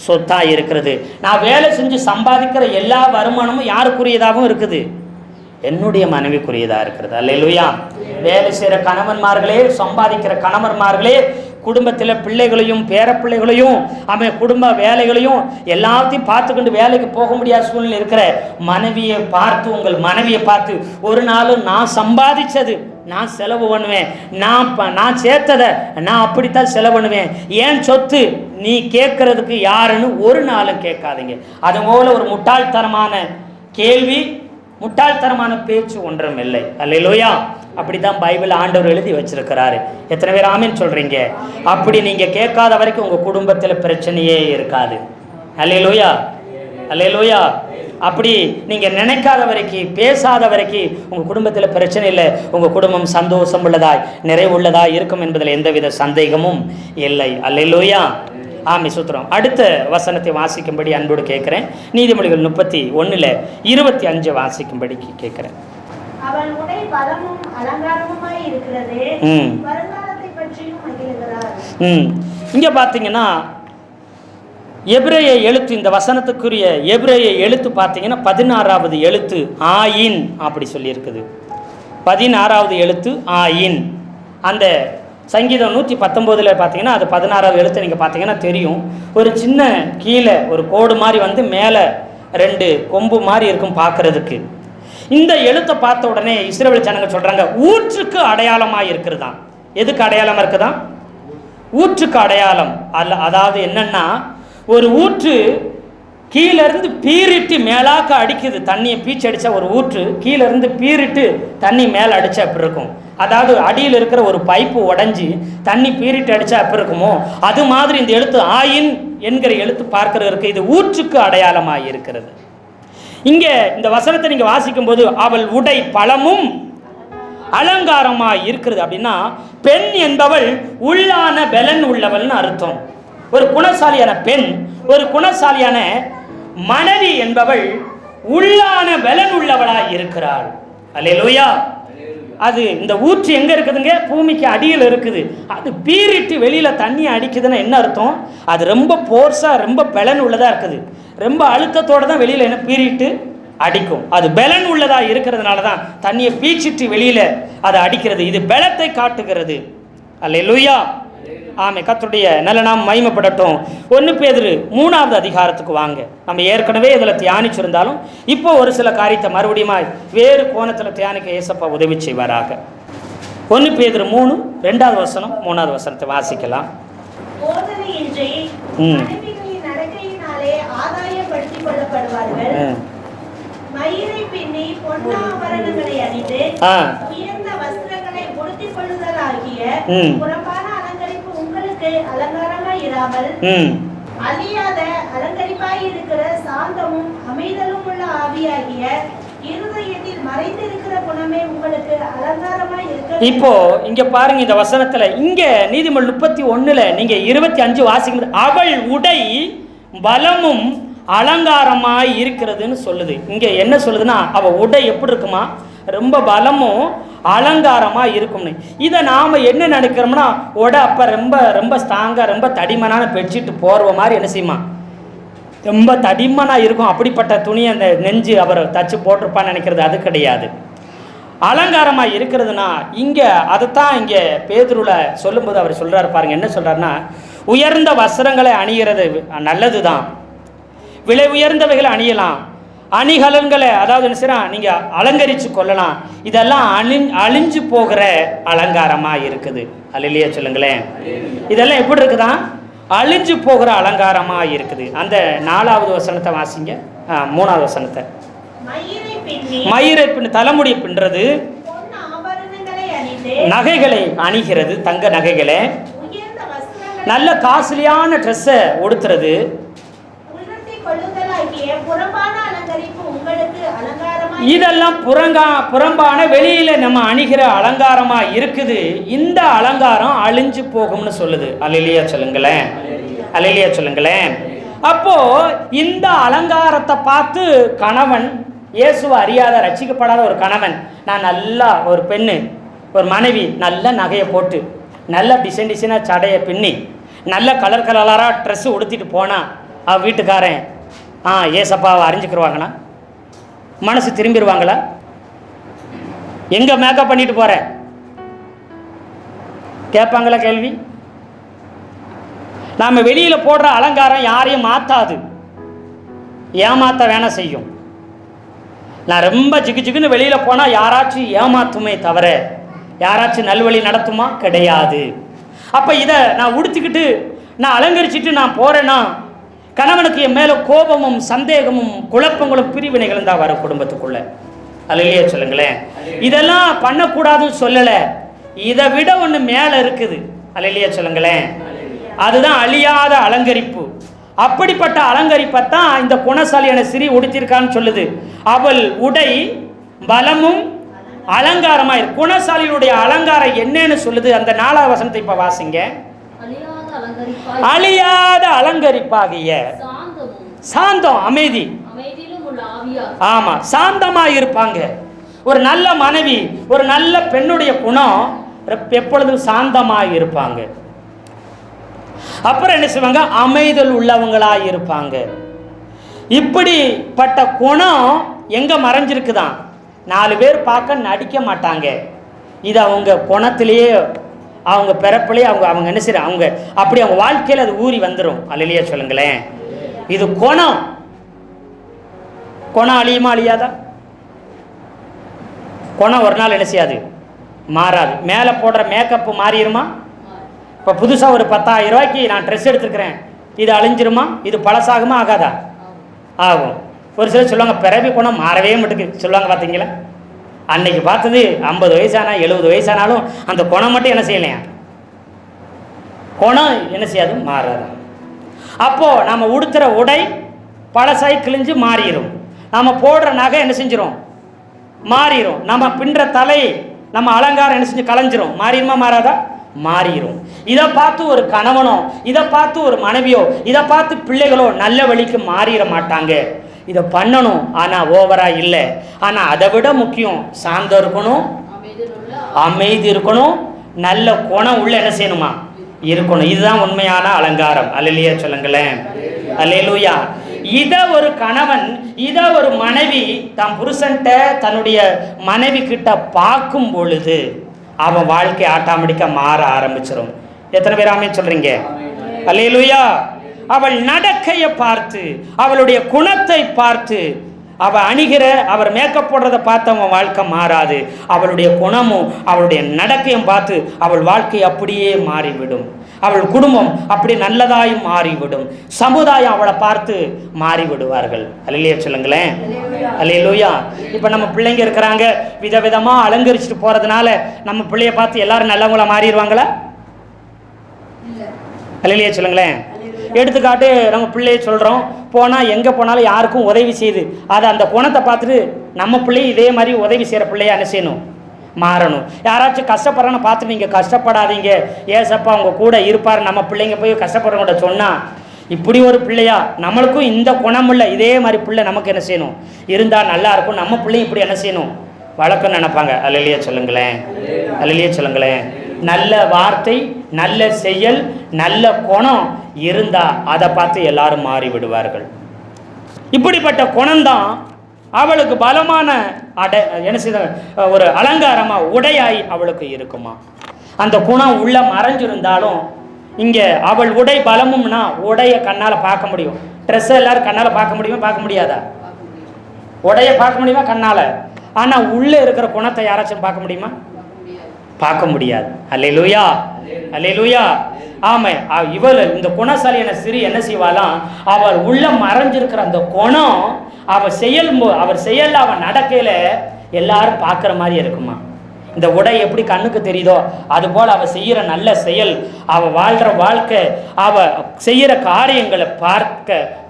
சொத்தாக இருக்கிறது. நான் வேலை செஞ்சு சம்பாதிக்கிற எல்லா வருமானமும் யாருக்குரியதாகவும் இருக்குது, என்னுடைய மனைவிக்குரியதாக இருக்கிறது. அல்லேலூயா. வேலை செய்கிற கணவன்மார்களே, சம்பாதிக்கிற கணவன்மார்களே, குடும்பத்தில் பிள்ளைகளையும் பேரப்பிள்ளைகளையும் அவன் குடும்ப வேலைகளையும் எல்லாத்தையும் பார்த்துக்கொண்டு வேலைக்கு போக முடியாத சூழ்நிலை இருக்கிற மனைவியை பார்த்து, உங்கள் மனைவியை பார்த்து, ஒரு நாள் நான் சம்பாதிச்சது நான் செலவு பண்ணுவேன், நான் சேர்த்ததை நான் அப்படித்தான் செலவு பண்ணுவேன், ஏன் சொத்து நீ கேட்கறதுக்கு யாருன்னு ஒரு நாளும் கேட்காதீங்க. அதுபோல் ஒரு முட்டாள்தனமான கேள்வி, முட்டாள்தனமான பேச்சு ஒன்றும் இல்லை. அல்லேலூயா. அப்படி தான் பைபிள் ஆண்டவர் எழுதி வச்சிருக்கிறாரு. எத்தனை பேர் ஆமீன் சொல்கிறீங்க? அப்படி நீங்கள் கேட்காத வரைக்கும் உங்கள் குடும்பத்தில் பிரச்சனையே இருக்காது. அல்லேலூயா, அல்லேலூயா. அப்படி நீங்கள் நினைக்காத வரைக்கும், பேசாத வரைக்கும் உங்கள் குடும்பத்தில் பிரச்சனை இல்லை, உங்கள் குடும்பம் சந்தோஷம் உள்ளதாய் நிறைவுள்ளதாய் இருக்கும் என்பதில் எந்தவித சந்தேகமும் இல்லை. அல்லேலூயா. ஆமி சுத்திரம். அடுத்த வசனத்தை வாசிக்கும்படி அன்போடு கேட்குறேன். நீதிமொழிகள் 31:25 வாசிக்கும்படி கேட்குறேன். அவள் உடை பலமும் அலங்காரமுமாய் இருக்கிறது, வருங்காலத்தை பற்றியும் மகிழ்கிறார். இங்கே பார்த்தீங்கன்னா எபிரேய எழுத்து, இந்த வசனத்துக்குரிய எபிரேய எழுத்து பார்த்தீங்கன்னா 16வது எழுத்து ஆயின் அப்படி சொல்லியிருக்குது. 16வது எழுத்து ஆயின். அந்த சங்கீதம் 119 பார்த்தீங்கன்னா அது 16வது எழுத்து நீங்கள் பார்த்தீங்கன்னா தெரியும். ஒரு சின்ன கீழே ஒரு கோடு மாதிரி வந்து மேலே 2 கொம்பு மாதிரி இருக்கும் பார்க்கறதுக்கு. இந்த எழுத்தை பார்த்த உடனே இஸ்ரவேல் ஜனங்க சொல்கிறாங்க, ஊற்றுக்கு அடையாளமாக இருக்குதுதான். எதுக்கு அடையாளமாக இருக்குதான்? ஊற்றுக்கு அடையாளம் அல்ல. அதாவது என்னன்னா, ஒரு ஊற்று கீழேருந்து பீரிட்டு மேலாக்க அடிக்குது, தண்ணியை பீச்சு அடித்தா ஒரு ஊற்று கீழேருந்து பீரிட்டு தண்ணி மேலே அடித்தா அப்படி இருக்கும். அதாவது அடியில் இருக்கிற ஒரு பைப்பு உடஞ்சி தண்ணி பீரிட்டு அடித்தா அப்படி இருக்குமோ, அது மாதிரி இந்த எழுத்து ஆயின் என்கிற எழுத்து பார்க்கறதுக்கு இது ஊற்றுக்கு அடையாளமாக இருக்கிறது. இங்கே இந்த வசனத்தை நீங்கள் வாசிக்கும்போது அவள் உடை பலமும் அலங்காரமாக இருக்கிறது அப்படின்னா, பெண் என்பவள் உள்ளான பலன் உள்ளவள்னு அர்த்தம். ஒரு குணசாலியான பெண், ஒரு குணசாலியான மனைவி என்பவள் உள்ளான பலன் உள்ளவளாக இருக்கிறாள். அல்லேலூயா. அது இந்த ஊற்று எங்கே இருக்குதுங்க? பூமிக்கு அடியில் இருக்குது. அது பீறிட்டு வெளியில் தண்ணி அடிக்குதுன்னா என்ன அர்த்தம்? அது ரொம்ப போர்ஸாக, ரொம்ப பலன் உள்ளதாக இருக்குது. ரொம்ப அழுத்தத்தோடு தான் வெளியில் என்ன பீறிட்டு அடிக்கும். அது பலன் உள்ளதாக இருக்கிறதுனால தான் தண்ணியை பீச்சிட்டு வெளியில் அதை அடிக்கிறது. இது பலத்தை காட்டுகிறது. அல்லேலூயா. ஆமே, கர்த்தருடைய நல்ல நாம் மகிமைப்படட்டும். 1 பேதுரு 3வது அதிகாரத்துக்கு வாங்க. நம்ம ஏற்கனவே இதில் தியானிச்சிருந்தாலும் இப்போ ஒரு சில காரியத்தை மறுபடியும் வேறு கோணத்தில் தியானிக்க ஏசப்பா உதவி செய்வாராக. 1 பேதுரு 3 2வது வசனம் 3வது வசனத்தை வாசிக்கலாம். போதனையின்றி மனைவிகளின் நடக்கையினாலே ஆதாயப்படுத்திக் கொள்ளப்படுவார்கள். மயிரை பின்னி பொன்னாபரணங்களை அணிந்து உயர்ந்த வஸ்திரங்களை உடுத்திக் கொள்ளுதலாகிய புறம்பான அலங்கரிப்பு உங்களுக்கு அலங்காரமாய் இராமல் அழியாத அலங்கரிப்பாய் இருக்கிற சாந்தமும் அமைதலும் உள்ள ஆவியாகிய இருதயத்தில் மறைந்திருக்கிற குணமே உங்களுக்கு அலங்காரமாய் இருக்க. இப்போ இங்க பாருங்க, இந்த வசனத்துல இங்க நீதிமொழி 31 நீங்க 25 வாசிக்கும். அவள் உடை பலமும் அலங்காரமாய் இருக்கிறதுன்னு சொல்லுது. இங்கே என்ன சொல்லுதுன்னா, அவள் உடை எப்படி இருக்குமா? ரொம்ப பலமும் அலங்காரமாக இருக்கும்னு. இதை நாம் என்ன நினைக்கிறோம்னா, உடை அப்போ ரொம்ப ரொம்ப ஸ்ட்ராங்காக ரொம்ப தடிமனான பெட்ஷீட்டு போர்வ மாதிரி என்ன செய்யுமா, ரொம்ப தடிமனாக இருக்கும். அப்படிப்பட்ட துணியை அந்த நெஞ்சு அவர் தச்சு போட்டிருப்பான்னு நினைக்கிறது அது கிடையாது. அலங்காரமாக இருக்கிறதுனா இங்கே அதைத்தான் இங்கே பேதுருவில் சொல்லும்போது அவர் சொல்கிறாரு பாருங்க. என்ன சொல்கிறாருன்னா, உயர்ந்த வஸ்திரங்களை அணிகிறது நல்லது தான், விலை உயர்ந்தவைகளை அணியலாம், அணிகலன்களை அதாவது என்ன செய்யலாம் நீங்கள் அலங்கரித்து கொள்ளலாம். இதெல்லாம் அழிஞ்சு போகிற அலங்காரமாக இருக்குது. அல்லேலூயா சொல்லுங்களேன். இதெல்லாம் எப்படி இருக்குதான்? அழிஞ்சு போகிற அலங்காரமாக இருக்குது. அந்த 4வது வசனத்தை வாசிங்க. 3வது வசனத்தை. மயிரை பின் தலைமுடி பின்றது, நகைகளை அணிகிறது, தங்க நகைகளை, நல்ல காஸ்ட்லியான ட்ரெஸ்ஸை உடுத்துறது, இதெல்லாம் புறம்பான வெளியில நம்ம அணிகிற அலங்காரமா இருக்குது. இந்த அலங்காரம் அழிஞ்சு போகும்னு சொல்லுது. அல்லேலூயா சொல்லுங்களேன். அல்லேலூயா சொல்லுங்களேன். அப்போ இந்த அலங்காரத்தை பார்த்து கணவன், இயேசுவை அறியாத ரட்சிக்கப்படாத ஒரு கணவன், நான் நல்லா ஒரு பெண்ணு ஒரு மனைவி நல்ல நகையை போட்டு நல்ல டிசைனாக சடையை பின்னி நல்ல கலர் கலராக ட்ரெஸ்ஸு உடுத்திட்டு போனால் அவள் வீட்டுக்காரன் ஏசப்பாவை அறிஞ்சிக்கிடுவாங்கண்ணா, மனசு திரும்பிடுவாங்களா? எங்கே மேக்கப் பண்ணிட்டு போகிற கேட்பாங்களா கேள்வி? நாம் வெளியில் போடுற அலங்காரம் யாரையும் மாற்றாது, ஏமாற்ற வேணா செய்யும். நான் ரொம்ப ஜிகுன்னு வெளியில் போனால் யாராச்சும் ஏமாத்துமே தவிர யாராச்சும் நல்வழி நடத்துமா? கிடையாது. அப்போ இதை நான் உடுத்திக்கிட்டு நான் அலங்கரிச்சுட்டு நான் போகிறேன்னா கணவனுக்கு என் மேலே கோபமும் சந்தேகமும் குழப்பங்களும் பிரிவினைகளும் தான் வரும் குடும்பத்துக்குள்ள. அல்லேலூயா சொல்லுங்களேன். இதெல்லாம் பண்ணக்கூடாதுன்னு சொல்லலை, இதை விட ஒன்று மேலே இருக்குது. அல்லேலூயா சொல்லுங்களேன். அதுதான் அழியாத அலங்கரிப்பு. அப்படிப்பட்ட அலங்கரிப்பைத்தான் இந்த குணசாலியான சிறி உடுத்திருக்கான்னு சொல்லுது. அவள் உடை பலமும் அலங்காரமாக இருக்கு. குணசாலியுடைய அலங்காரம் என்னன்னு சொல்லுது? அந்த 4வது வசனத்தை இப்போ வாசிங்க. அழியாத அலங்கரிப்பாகிய சாந்தம், அமைதி. ஆமா, சாந்தமா இருப்பாங்க. ஒரு நல்ல மனைவி, ஒரு நல்ல பெண்ணுடைய குணம் எப்பொழுதும் சாந்தமா இருப்பாங்க. அப்புறம் என்ன செய்வாங்க? அமைதல் உள்ளவங்களா இருப்பாங்க. இப்படிப்பட்ட குணம் எங்க மறைஞ்சிருக்குதான்? 4 பேர் பார்க்க நடிக்க மாட்டாங்க. இது அவங்க குணத்திலேயே, அவங்க பிறப்பிலேயே அவங்க என்ன செய்யறாங்க, அவங்க அப்படி அவங்க வாழ்க்கையில் அது ஊறி வந்துடும். அல்லேலூயா சொல்லுங்களேன். இது குணம். குணம் அழியுமா அழியாதா? குணம் ஒரு நாள் என்ன செய்யாது, மாறாது. மேலே போடுற மேக்கப்பு மாறிடுமா? இப்போ புதுசாக ஒரு 10,000 ரூபாய்க்கு நான் ட்ரெஸ் எடுத்துருக்கிறேன், இது அழிஞ்சிருமா? இது பழசாகுமா ஆகாதா? ஆகும். ஒரு சிலர் சொல்லுவாங்க பிறவி குணம் மாறவே மாட்டுக்கு சொல்லுவாங்க. பார்த்தீங்களா? அன்னைக்கு பார்த்தது 50 வயசானா 70 வயசானாலும் அந்த குணம் மட்டும் என்ன செய்யலையா? குணம் என்ன செய்யாது, மாறாது. அப்போது நம்ம உடுத்துகிற உடை பழசாய் கிழிஞ்சு மாறிடும். நம்ம போடுற நகை என்ன செஞ்சிடும், மாறிடும். நம்ம பின்ற தலை, நம்ம அலங்காரம் என்ன செஞ்சு கலைஞ்சிரும். மாறிடுமா மாறாதா? மாறிடும். இதை பார்த்து ஒரு கணவனோ, இதை பார்த்து ஒரு மனைவியோ, இதை பார்த்து பிள்ளைகளோ நல்ல வழிக்கு மாறிட மாட்டாங்க. இதை பண்ணணும், ஆனால் ஓவரா இல்லை. ஆனால் அதை விட முக்கியம் சாந்தம் இருக்கணும், அமைதி இருக்கணும், நல்ல குணம் உள்ள என்ன செய்யணுமா இருக்கணும். இதுதான் உண்மையான அலங்காரம். அல்லேலூயா சொல்லுங்களேன். அல்லேலூயா. இத ஒரு கணவன், இத ஒரு மனைவி தன் புருஷன்ட்ட தன்னுடைய மனைவி கிட்ட பார்க்கும் பொழுது அவன் வாழ்க்கை ஆட்டோமேட்டிக்கா மாற ஆரம்பிச்சிடும். எத்தனை பேர் ஆமென் சொல்றீங்க? அல்லேலூயா. அவள் நடக்கையை பார்த்து, அவளுடைய குணத்தை பார்த்து, அவ அணிகிற அவர் மேக்கப் போடுறதை பார்த்து அவன் வாழ்க்கை மாறாது. அவளுடைய குணமும் அவளுடைய நடக்கையும் பார்த்து அவள் வாழ்க்கை அப்படியே மாறிவிடும். அவள் குடும்பம் அப்படி நல்லதாய் மாறிவிடும். சமுதாயம் அவளை பார்த்து மாறிவிடுவார்கள். அல்லேலூயா சொல்லுங்களேன். அல்லேலூயா. இப்போ நம்ம பிள்ளைங்க இருக்கிறாங்க, விதவிதமாக அலங்கரிச்சுட்டு போகிறதுனால நம்ம பிள்ளைய பார்த்து எல்லாரும் நல்லவங்களா மாறிடுவாங்களா? அல்லேலூயா சொல்லுங்களேன். எடுத்துக்காட்டு, நம்ம பிள்ளைய சொல்கிறோம், போனால் எங்கே போனாலும் யாருக்கும் உதவி செய்யுது. அதை அந்த குணத்தை பார்த்துட்டு நம்ம பிள்ளையும் இதே மாதிரி உதவி செய்கிற பிள்ளைய என்ன செய்யணும்? மாறணும். யாராச்சும் கஷ்டப்படுறான்னு பார்த்து நீங்கள் கஷ்டப்படாதீங்க, ஏசப்பா அவங்க கூட இருப்பார். நம்ம பிள்ளைங்க போய் கஷ்டப்படுறவங்கள்ட்ட சொன்னால், இப்படி ஒரு பிள்ளையா, நம்மளுக்கும் இந்த குணம் இல்லை, இதே மாதிரி பிள்ளை நமக்கு என்ன செய்யணும் இருந்தால் நல்லா இருக்கும், நம்ம பிள்ளையும் இப்படி என்ன செய்யணும் வழக்கம் நினைப்பாங்க. அல்லேலூயா சொல்லுங்களேன். அல்லேலூயா சொல்லுங்களேன். நல்ல வார்த்தை, நல்ல செயல், நல்ல குணம் இருந்தா அதை பார்த்து எல்லாரும் மாறி விடுவார்கள். இப்படிப்பட்ட குணம்தான் அவளுக்கு பலமான என்ன செய்த ஒரு அலங்காரமா உடையாய் அவளுக்கு இருக்குமா. அந்த குணம் உள்ள மறைஞ்சிருந்தாலும் இங்கே அவள் உடை பலமும்னா உடைய கண்ணால் பார்க்க முடியும். ட்ரெஸ்ஸை எல்லாரும் கண்ணால் பார்க்க முடியுமா? பார்க்க முடியாதா? உடைய பார்க்க முடியுமா கண்ணால்? ஆனால் உள்ளே இருக்கிற குணத்தை யாராச்சும் பார்க்க முடியுமா? பார்க்க முடியாது. அல்லேலூயா. அல்லேலூயா. ஆமை. இவள் இந்த குணசாலியான சிறி என்ன செய்வாளாம், அவள் உள்ள மறைஞ்சிருக்கிற அந்த குணம் அவர் செயல் அவன் நடக்கையில எல்லாரும் பார்க்குற மாதிரி இருக்குமா. இந்த உடை எப்படி கண்ணுக்கு தெரியுதோ அதுபோல் அவள் செய்கிற நல்ல செயல், அவள் வாழ்கிற வாழ்க்கை, அவள் செய்கிற காரியங்களை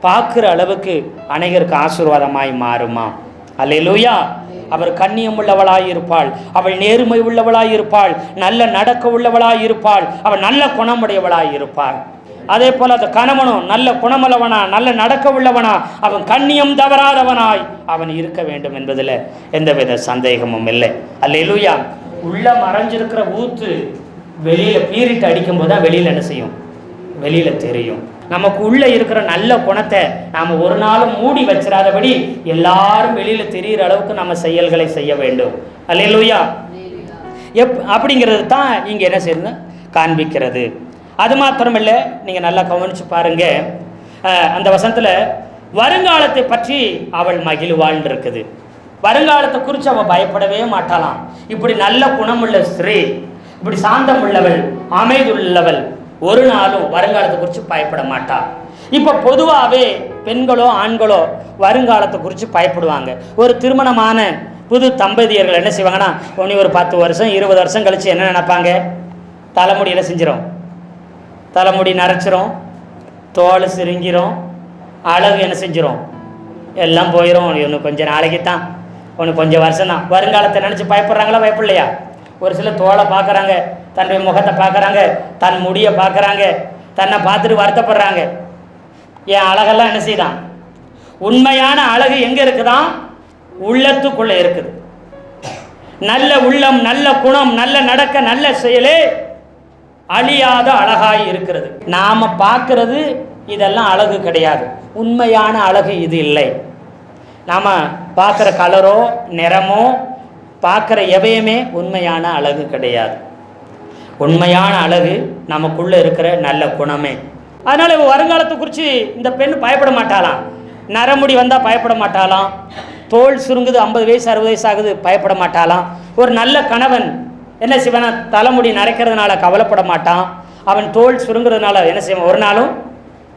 பார்க்குற அளவுக்கு அநேகருக்கு ஆசீர்வாதமாய் மாறுமா. அல்லேலூயா. அவர் கண்ணியம் உள்ளவளாய் இருப்பாள், அவள் நேர்மை உள்ளவளாய் இருப்பாள், நல்ல நடக்க உள்ளவளாய் இருப்பாள், அவள் நல்ல குணமுடையவளாய் இருப்பாள். அதே போல அந்த கணவனும் நல்ல குணமுள்ளவனா, நல்ல நடக்க உள்ளவனா, அவன் கண்ணியம் தவறாதவனாய் அவன் இருக்க வேண்டும் என்பதில் எந்தவித சந்தேகமும் இல்லை. அல்லேலூயா. உள்ள மறைஞ்சிருக்கிற ஊத்து வெளியில பீரிட்டு அடிக்கும் போது தான் வெளியில என்ன செய்யும்? வெளியில தெரியும். நமக்கு உள்ள இருக்கிற நல்ல குணத்தை நாம ஒரு நாளும் மூடி வச்சிடாதபடி எல்லாரும் வெளியில தெரிகிற அளவுக்கு நம்ம செயல்களை செய்ய வேண்டும். அல்லேலூயா. அப்படிங்கிறது தான் இங்க என்ன செய்யுது காண்பிக்கிறது. அது மாத்திரமில்ல, நீங்க நல்லா கவனிச்சு பாருங்க, அந்த வசனத்துல வருங்காலத்தை பற்றி அவள் மகிழ்வாள்னு இருக்குது. வருங்காலத்தை குறித்து அவள் பயப்படவே மாட்டாளாம். இப்படி நல்ல குணமுள்ள ஸ்திரீ, இப்படி சாந்தம் உள்ளவள், அமைதியுள்ளவள் ஒரு நாளும் வருங்காலத்தை குறித்து பயப்பட மாட்டா. இப்போ பொதுவாகவே பெண்களோ ஆண்களோ வருங்காலத்தை குறித்து பயப்படுவாங்க. ஒரு திருமணமான புது தம்பதியர்கள் என்ன செய்வாங்கன்னா, ஒன்று ஒரு 10 வருஷம் 20 வருஷம் கழித்து என்ன நினைப்பாங்க? தலைமுடி என்ன செஞ்சிடும்? தலைமுடி நரைச்சிரும், தோல் சிரிங்கிரும், அழகு என்ன செஞ்சிடும்? எல்லாம் போயிடும். இன்னும் கொஞ்சம் நாளைக்கு தான், ஒன்று கொஞ்சம் வருஷம் தான். வருங்காலத்தை நினச்சி பயப்படுறாங்களா? பயப்படலையா? ஒரு சில தோலை பார்க்குறாங்க, தன்னுடைய முகத்தை பார்க்குறாங்க, தன் முடியை பார்க்குறாங்க, தன்னை பார்த்துட்டு வருத்தப்படுறாங்க. என் அழகெல்லாம் என்ன செய்தான்? உண்மையான அழகு எங்கே இருக்குதான்? உள்ளத்துக்குள்ளே இருக்குது. நல்ல உள்ளம், நல்ல குணம், நல்ல நடக்க, நல்ல செயலே அழியாத அழகாய் இருக்கிறது. நாம் பார்க்கறது இதெல்லாம் அழகு கிடையாது. உண்மையான அழகு இது இல்லை. நாம் பார்க்குற கலரோ நிறமோ பார்க்குற எவையுமே உண்மையான அழகு கிடையாது. உண்மையான அழகு நமக்குள்ளே இருக்கிற நல்ல குணமே. அதனால் வருங்காலத்தை குறித்து இந்த பெண் பயப்பட மாட்டாளாம். நரமுடி வந்தால் பயப்பட மாட்டாளாம். தோல் சுருங்குது, 50 வயசு 60 வயசு ஆகுது, பயப்பட மாட்டாளாம். ஒரு நல்ல கணவன் என்ன செய்வானா, தலைமுடி நரைக்கிறதுனால கவலைப்பட மாட்டான். அவன் தோல் சுருங்குறதுனால என்ன செய்வான்? ஒரு நாளும்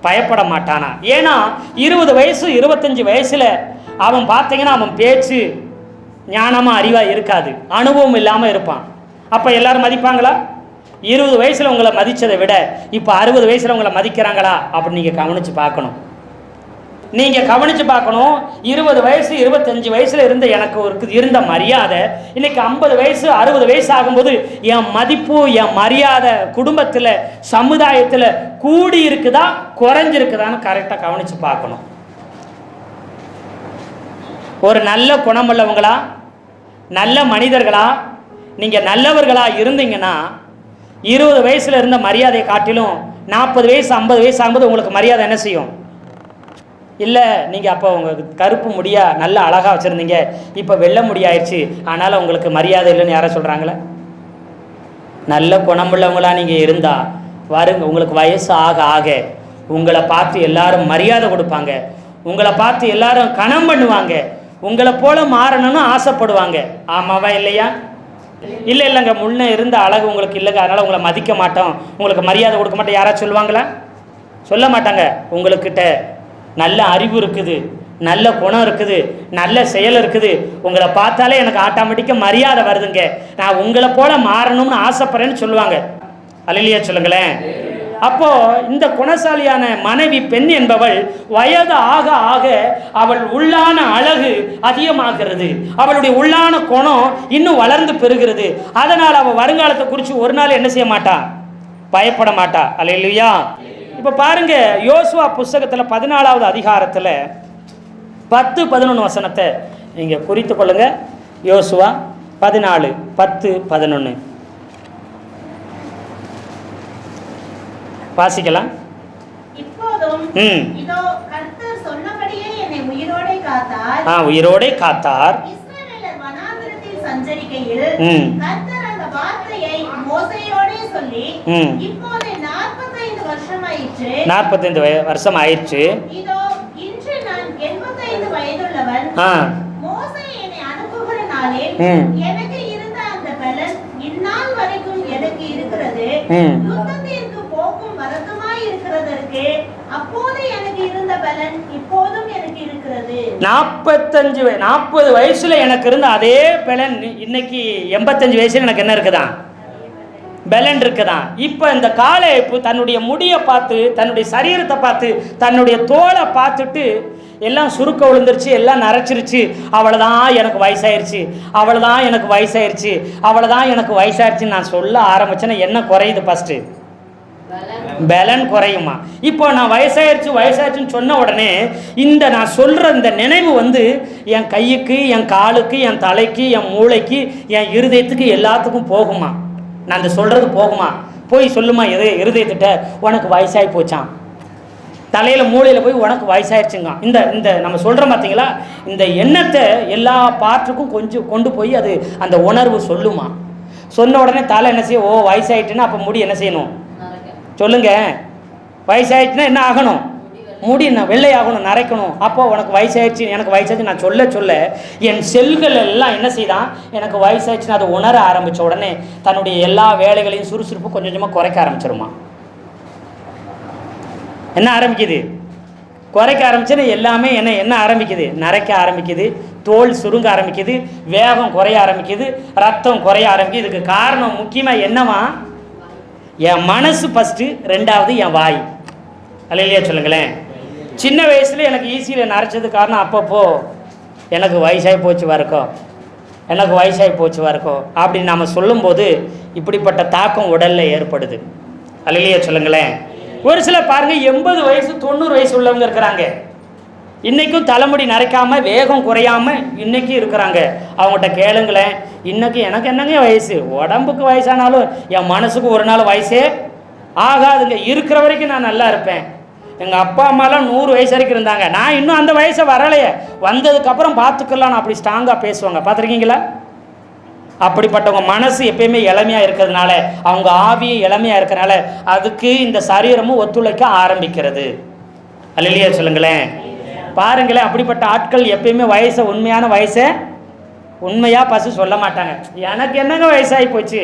பயப்பட மாட்டானா. ஏன்னா 20 வயசு 25 வயசில் அவன் பார்த்தீங்கன்னா அவன் பேச்சு ஞானமாக அறிவாக இருக்காது, அனுபவம் இல்லாமல் இருப்பான். அப்போ எல்லாரும் மதிப்பாங்களா? 20 வயசில் உங்களை மதித்ததை விட இப்போ 60 வயசில் உங்களை மதிக்கிறாங்களா அப்படின்னு நீங்கள் கவனித்து பார்க்கணும். நீங்கள் கவனித்து பார்க்கணும். 20 வயசு 25 வயசில் எனக்கு இருந்த மரியாதை இன்னைக்கு 50 வயசு 60 வயசு ஆகும்போது என் மதிப்பு, என் மரியாதை குடும்பத்தில், சமுதாயத்தில் கூடி இருக்குதா குறைஞ்சிருக்குதான்னு கரெக்டாக கவனித்து பார்க்கணும். ஒரு நல்ல குணமுள்ளவங்களா, நல்ல மனிதர்களா, நீங்கள் நல்லவர்களாக இருந்தீங்கன்னா 20 வயசில் இருந்த மரியாதையை காட்டிலும் 40 வயசு 50 வயசு ஆகும்போது உங்களுக்கு மரியாதை என்ன செய்யும்? இல்லை, நீங்கள் அப்போ உங்களுக்கு கருப்பு முடியா நல்ல அழகாக வச்சுருந்தீங்க, இப்போ வெள்ளை முடியாயிடுச்சு, அதனால் உங்களுக்கு மரியாதை இல்லைன்னு யாரை சொல்கிறாங்களே? நல்ல குணமுள்ளவங்களாக நீங்கள் இருந்தால் வருங்க, உங்களுக்கு வயசு ஆக ஆக உங்களை பார்த்து எல்லாரும் மரியாதை கொடுப்பாங்க, உங்களை பார்த்து எல்லாரும் கணம் பண்ணுவாங்க, உங்களை போல மாறணும்னு ஆசைப்படுவாங்க. ஆமாவா இல்லையா? இல்லைங்க, முன்னே இருந்த அழகு உங்களுக்கு இல்லைங்க, அதனால் உங்களை மதிக்க மாட்டோம், உங்களுக்கு மரியாதை கொடுக்க மாட்டோம் யாராச்சும் சொல்லுவாங்களா? சொல்ல மாட்டாங்க. உங்களுக்கிட்ட நல்ல அறிவு இருக்குது, நல்ல குணம் இருக்குது, நல்ல செயல் இருக்குது, உங்களை பார்த்தாலே எனக்கு ஆட்டோமேட்டிக்காக மரியாதை வருதுங்க, நான் உங்களை போல மாறணும்னு ஆசைப்படுறேன்னு சொல்லுவாங்க. அல்லேலூயா சொல்லுங்களேன். அப்போ இந்த குணசாலியான மனைவி பெண் என்பவள் வயது ஆக ஆக அவள் உள்ளான அழகு அதிகமாகிறது, அவளுடைய உள்ளான குணம் இன்னும் வளர்ந்து பெறுகிறது. அதனால் அவள் வருங்காலத்தை குறித்து ஒரு நாள் என்ன செய்ய மாட்டா? பயப்பட மாட்டா. அல்லேலூயா. இப்போ பாருங்க, யோசுவா புஸ்தகத்தில் 14வது அதிகாரத்தில் 10-11 வசனத்தை நீங்கள் குறித்து கொள்ளுங்க. யோசுவா 14:10-11 வாசிக்கலாம். இப்போதும் இதோ கர்த்தர் சொன்னபடியே என்னை உயிரோடே காத்தார். இஸ்ரவேலர் வனாந்திரத்தில் சஞ்சரிக்கையில் கர்த்தர் அந்த வார்த்தையை மோசேயோடே சொல்லி, இப்போது 45 வருஷம் ஆயிற்று. இதோ இன்று நான் 85 வயதுள்ளவன். மோசே என்னை அனுப்புகிற நாளில் எனக்கு இருந்த அந்த பலன் இந்நாள் வரைக்கும் எனக்கு இருக்கிறது. யுத்தத்திற்கு போக்கும் வரத்துமாய் இருக்கிறதற்கு அப்போது எனக்கு இருந்த பலன் இப்போதும் எனக்கு இருக்கிறது. 40 வயசுல எனக்கு இருந்த அதே பலன் இன்னைக்கு 85 வயசுல எனக்கு என்ன இருக்குதான்? பலன் இருக்குதான். இப்போ இந்த காலேப்பு தன்னுடைய முடியை பார்த்து, தன்னுடைய சரீரத்தை பார்த்து, தன்னுடைய தோலை பார்த்துட்டு எல்லாம் சுருக்க விழுந்துருச்சு, எல்லாம் நரைச்சிருச்சு, அவ்வளோதான் எனக்கு வயசாயிருச்சு, அவ்வளோதான் எனக்கு வயசாயிருச்சு, அவ்வளோதான் எனக்கு வயசாயிருச்சுன்னு நான் சொல்ல ஆரம்பிச்சேன்னா என்ன குறையுது? ஃபஸ்ட்டு பலன் குறையுமா? இப்போ நான் வயசாயிருச்சுன்னு சொன்ன உடனே இந்த நான் சொல்கிற இந்த நினைவு என் கையுக்கு, என் காலுக்கு, என் தலைக்கு, என் மூளைக்கு, என் இருதயத்துக்கு எல்லாத்துக்கும் போகுமா? நான் இந்த சொல்கிறது போகுமா? போய் சொல்லுமா இருதயத்திட்ட, உனக்கு வயசாகி போச்சான், தலையில் மூளையில் போய் உனக்கு வயசாயிருச்சுங்க. இந்த நம்ம சொல்கிறோம் பார்த்தீங்களா, இந்த எண்ணத்தை எல்லா பாட்டுக்கும் கொஞ்சம் கொண்டு போய் அது அந்த உணர்வு சொல்லுமா? சொன்ன உடனே தலை என்ன செய்யும்? ஓ வயசாயிட்டுன்னா அப்போ முடி என்ன செய்யணும்? சொல்லுங்க. வயசாயிடுச்சுன்னா என்ன ஆகணும்? முடி வெள்ளை ஆகணும், நரைக்கணும். அப்போ உனக்கு வயசாயிடுச்சு, எனக்கு வயசாச்சு நான் சொல்ல என் செல்கள் எல்லாம் என்ன செய்தான்? எனக்கு வயசாயிடுச்சுன்னு அதை உணர ஆரம்பித்த உடனே தன்னுடைய எல்லா வேலைகளையும் சுறுசுறுப்பு கொஞ்சம் கொஞ்சமாக குறைக்க ஆரம்பிச்சிருமா? என்ன ஆரம்பிக்குது? குறைக்க ஆரம்பிச்சுன்னு எல்லாமே என்ன ஆரம்பிக்குது? நரைக்க ஆரம்பிக்குது, தோல் சுருங்க ஆரம்பிக்குது, வேகம் குறைய ஆரம்பிக்குது, ரத்தம் குறைய ஆரம்பிக்குது. இதுக்கு காரணம் முக்கியமாக என்னவா? என் மனசு ஃபஸ்ட்டு, ரெண்டாவது என் வாய். அல்லேலூயா சொல்லுங்களேன். சின்ன வயசில் எனக்கு ஈஸியில் நரைச்சது காரணம் அப்பப்போ எனக்கு வயசாகி போச்சு வரக்கும், எனக்கு வயசாகி போச்சு வரக்கும் அப்படின்னு நாம் சொல்லும்போது இப்படிப்பட்ட தாக்கம் உடலில் ஏற்படுது. அல்லேலூயா சொல்லுங்களேன். ஒரு சிலர் பாருங்கள் 80 வயசு 90 வயசு உள்ளவங்க இருக்கிறாங்க, இன்றைக்கும் தலைமுடி நரைக்காமல் வேகம் குறையாமல் இன்றைக்கும் இருக்கிறாங்க. அவங்ககிட்ட கேளுங்களேன், இன்றைக்கி எனக்கு என்னங்க வயசு? உடம்புக்கு வயசானாலும் என் மனசுக்கு ஒரு நாள் வயசே ஆகாதுங்க. இருக்கிற வரைக்கும் நான் நல்லா இருப்பேன். எங்கள் அப்பா அம்மாலாம் 100 வயசு வரைக்கும் இருந்தாங்க, நான் இன்னும் அந்த வயசை வரலையே, வந்ததுக்கப்புறம் பார்த்துக்கலாம் அப்படி ஸ்ட்ராங்காக பேசுவாங்க. பார்த்துருக்கீங்களா? அப்படிப்பட்டவங்க மனசு எப்பயுமே இளமையாக இருக்கிறதுனால, அவங்க ஆவியும் இளமையாக இருக்கிறனால அதுக்கு இந்த சரீரமும் ஒத்துழைக்க ஆரம்பிக்கிறது. அல்லேலூயா சொல்லுங்களேன். பாருங்களேன், அப்படிப்பட்ட ஆட்கள் எப்பயுமே வயசை உண்மையான வயசை உண்மையாக பசு சொல்ல மாட்டாங்க. எனக்கு என்னங்க வயசாகி போச்சு,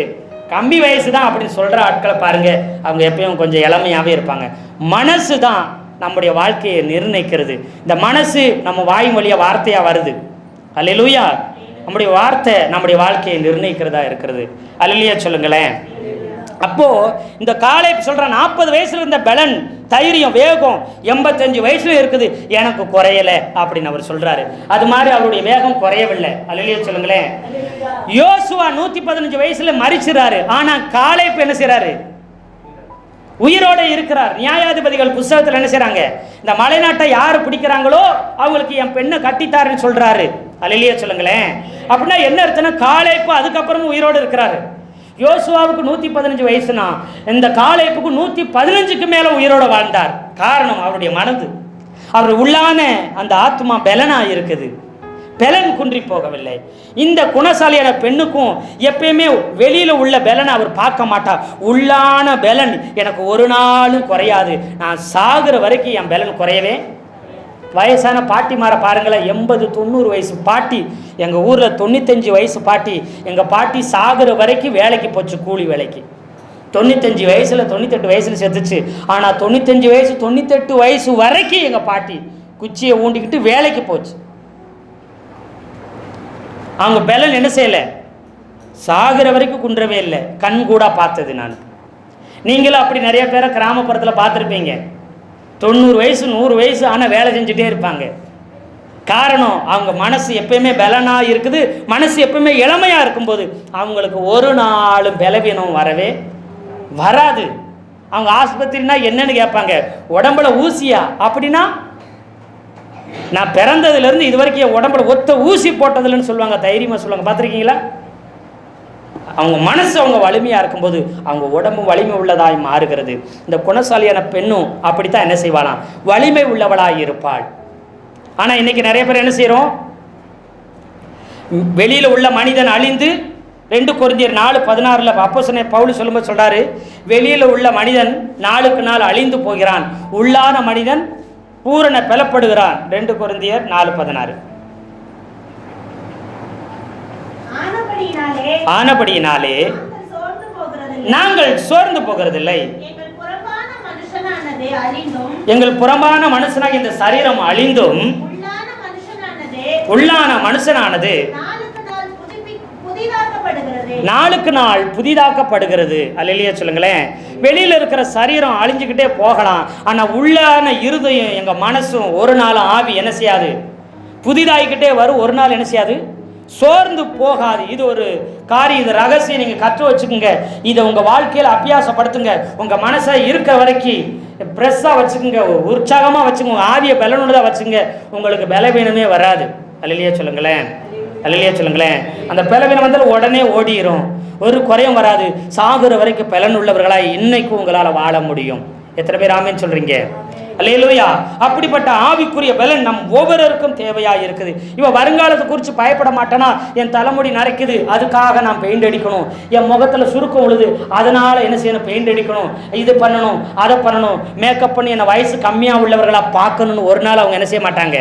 கம்மி வயசு தான் அப்படின்னு சொல்கிற ஆட்களை பாருங்கள், அவங்க எப்பயும் கொஞ்சம் இளமையாகவே இருப்பாங்க. மனசு தான் நம்முடைய வாழ்க்கையை நிர்ணயிக்கிறது. இந்த மனசு நம்ம வாய் வழியாக வார்த்தையாக வருது. அல்லேலூயா. நம்முடைய வார்த்தை நம்முடைய வாழ்க்கையை நிர்ணயிக்கிறதா இருக்கிறது. அல்லேலூயா சொல்லுங்களேன். அப்போது இந்த காலேப் சொல்கிற 40 வயசில் இருந்த பலன், தைரியம், வேகம் 85 வயசுல இருக்குது, எனக்கு குறையலை அப்படின்னு அவர் சொல்கிறாரு. அது மாதிரி அவருடைய வேகம் குறையவில்லை. அல்லேலூயா சொல்லுங்களேன். யோசுவா 115 வயசில் மரிச்சிறாரு, ஆனால் காலேப் என்ன செய்கிறாரு? உயிரோடு இருக்கிறார். நியாயாதிபதிகள் புஸ்தகத்தில் என்ன செய்கிறாங்க? இந்த மலைநாட்டை யார் பிடிக்கிறாங்களோ அவங்களுக்கு என் பெண்ணை கட்டித்தாருன்னு சொல்கிறாரு. அல்லேலூயா சொல்லுங்களேன். அப்படின்னா என்ன அர்த்தம்னா காலேப்பு அதுக்கப்புறமும் உயிரோடு இருக்கிறாரு. யோசுவாவுக்கு 115 வயசுனா இந்த காலேப்புக்கு 115க்கு மேலே உயிரோடு வாழ்ந்தார். காரணம் அவருடைய மனது, அவர் உள்ளான அந்த ஆத்மா பெலனா இருக்குது, பெலன் குன்றி போகவில்லை. இந்த குணசாலியான பெண்ணுக்கும் எப்பயுமே வெளியில் உள்ள பெலனை அவர் பார்க்க மாட்டார். உள்ளான பெலன் எனக்கு ஒரு நாளும் குறையாது, நான் சாகுற வரைக்கும் என் பெலன் குறையவே. வயசான பாட்டிமாரை பாருங்களேன், 80-90 வயசு பாட்டி. எங்கள் ஊரில் 95 வயசு பாட்டி. எங்கள் பாட்டி சாகுற வரைக்கும் வேலைக்கு போச்சு, கூலி வேலைக்கு. 95 வயசில் 98 வயசில் செத்துச்சு. ஆனால் 95 வயசு 98 வயசு வரைக்கும் எங்கள் பாட்டி குச்சியை ஊண்டிக்கிட்டு வேலைக்கு போச்சு. அவங்க பெலன் என்ன செய்யலை, சாகிற வரைக்கும் குன்றவே இல்லை. கண் கூட பார்த்தது நான். நீங்களும் அப்படி நிறைய பேரை கிராமப்புறத்தில் பார்த்துருப்பீங்க. 90 வயசு 100 வயசு ஆனால் வேலை செஞ்சுட்டே இருப்பாங்க. காரணம் அவங்க மனசு எப்பயுமே பலனாக இருக்குது. மனசு எப்பயுமே இளமையாக இருக்கும்போது அவங்களுக்கு ஒரு நாளும் பலவீனம் வரவே வராது. அவங்க ஆஸ்பத்திரினா என்னன்னு கேட்பாங்க, உடம்புல ஊசியா அப்படின்னா நான் பிறந்ததுலேருந்து இது வரைக்கும் என் உடம்புல ஒத்த ஊசி போட்டதில்லைன்னு சொல்லுவாங்க, தைரியமாக சொல்லுவாங்க. பார்த்துருக்கீங்களா? அவங்க மனசு அவங்க வலிமையாக இருக்கும்போது அவங்க உடம்பு வலிமை உள்ளதாய் மாறுகிறது. இந்த குணசாலியான பெண்ணும் அப்படித்தான் என்ன செய்வாளாம், வலிமை உள்ளவளாய் இருப்பாள். ஆனால் இன்னைக்கு நிறைய பேர் என்ன செய்கிறோம், வெளியில் உள்ள மனிதன் அழிந்து 2 கொரிந்தியர் 4:16 அப்போஸ்தலன் பவுல் சொல்லும்போது சொல்றாரு, வெளியில் உள்ள மனிதன் நாளுக்கு நாள் அழிந்து போகிறான், உள்ளான மனிதன் பூரண பலப்படுகிறான். 2 கொரிந்தியர் 4:16. ஆனபடியினாலே நாங்கள் சோர்ந்து போகிறதில்லை. எங்கள் புறம்பான மனுஷனாக இந்த சரீரம் அழிந்தும் உள்ளான மனுஷனானது நாளுக்கு நாள் புதிதாக்கப்படுகிறது. அல்லேலூயா சொல்லுங்களேன். வெளியில் இருக்கிற சரீரம் அழிஞ்சுக்கிட்டே போகலாம், ஆனால் உள்ளான இருதயம் எங்க மனசும் ஒரு நாள் ஆவி என்ன செய்யாது, புதிதாகிக்கிட்டே வரும். ஒரு நாள் என்ன செய்யாது, சோர்ந்து போகாது. இது ஒரு காரியம், இது ரகசியம். நீங்கள் கற்று வச்சுக்கோங்க, இதை உங்கள் வாழ்க்கையில் அபியாசப்படுத்துங்க. உங்கள் மனசை இருக்க வரைக்கும் ப்ரெஸ்ஸாக வச்சுக்கோங்க, உற்சாகமாக வச்சுக்கோங்க, ஆவியை பலனுள்ளதாக வச்சுங்க. உங்களுக்கு பலவீனமே வராது. அல்லேலூயா சொல்லுங்களேன், அல்லேலூயா சொல்லுங்களேன். அந்த பலவீனம் வந்தால் உடனே ஓடிடும், ஒரு குறையும் வராது. சாகுற வரைக்கும் பலனுள்ளவர்களாக இன்னைக்கு உங்களால் வாழ முடியும். எத்தனை பேர் ஆமென் சொல்கிறீங்க? அல்லேலூயா. அப்படிப்பட்ட ஆவிக்குரிய பலன் நம் ஒவ்வொருவருக்கும் தேவையாக இருக்குது. இவன் வருங்காலத்தை குறித்து பயப்பட மாட்டேனா, என் தலைமுடி நரைக்குது அதுக்காக நான் பெயிண்ட் அடிக்கணும், என் முகத்தில் சுருக்கம் உழுது அதனால் என்ன செய்யணும், பெயிண்ட் அடிக்கணும், இது பண்ணணும் அதை பண்ணணும், மேக்கப் பண்ணி என்னை வயசு கம்மியாக உள்ளவர்களாக பார்க்கணும்னு ஒரு நாள் அவங்க என்ன செய்ய மாட்டாங்க,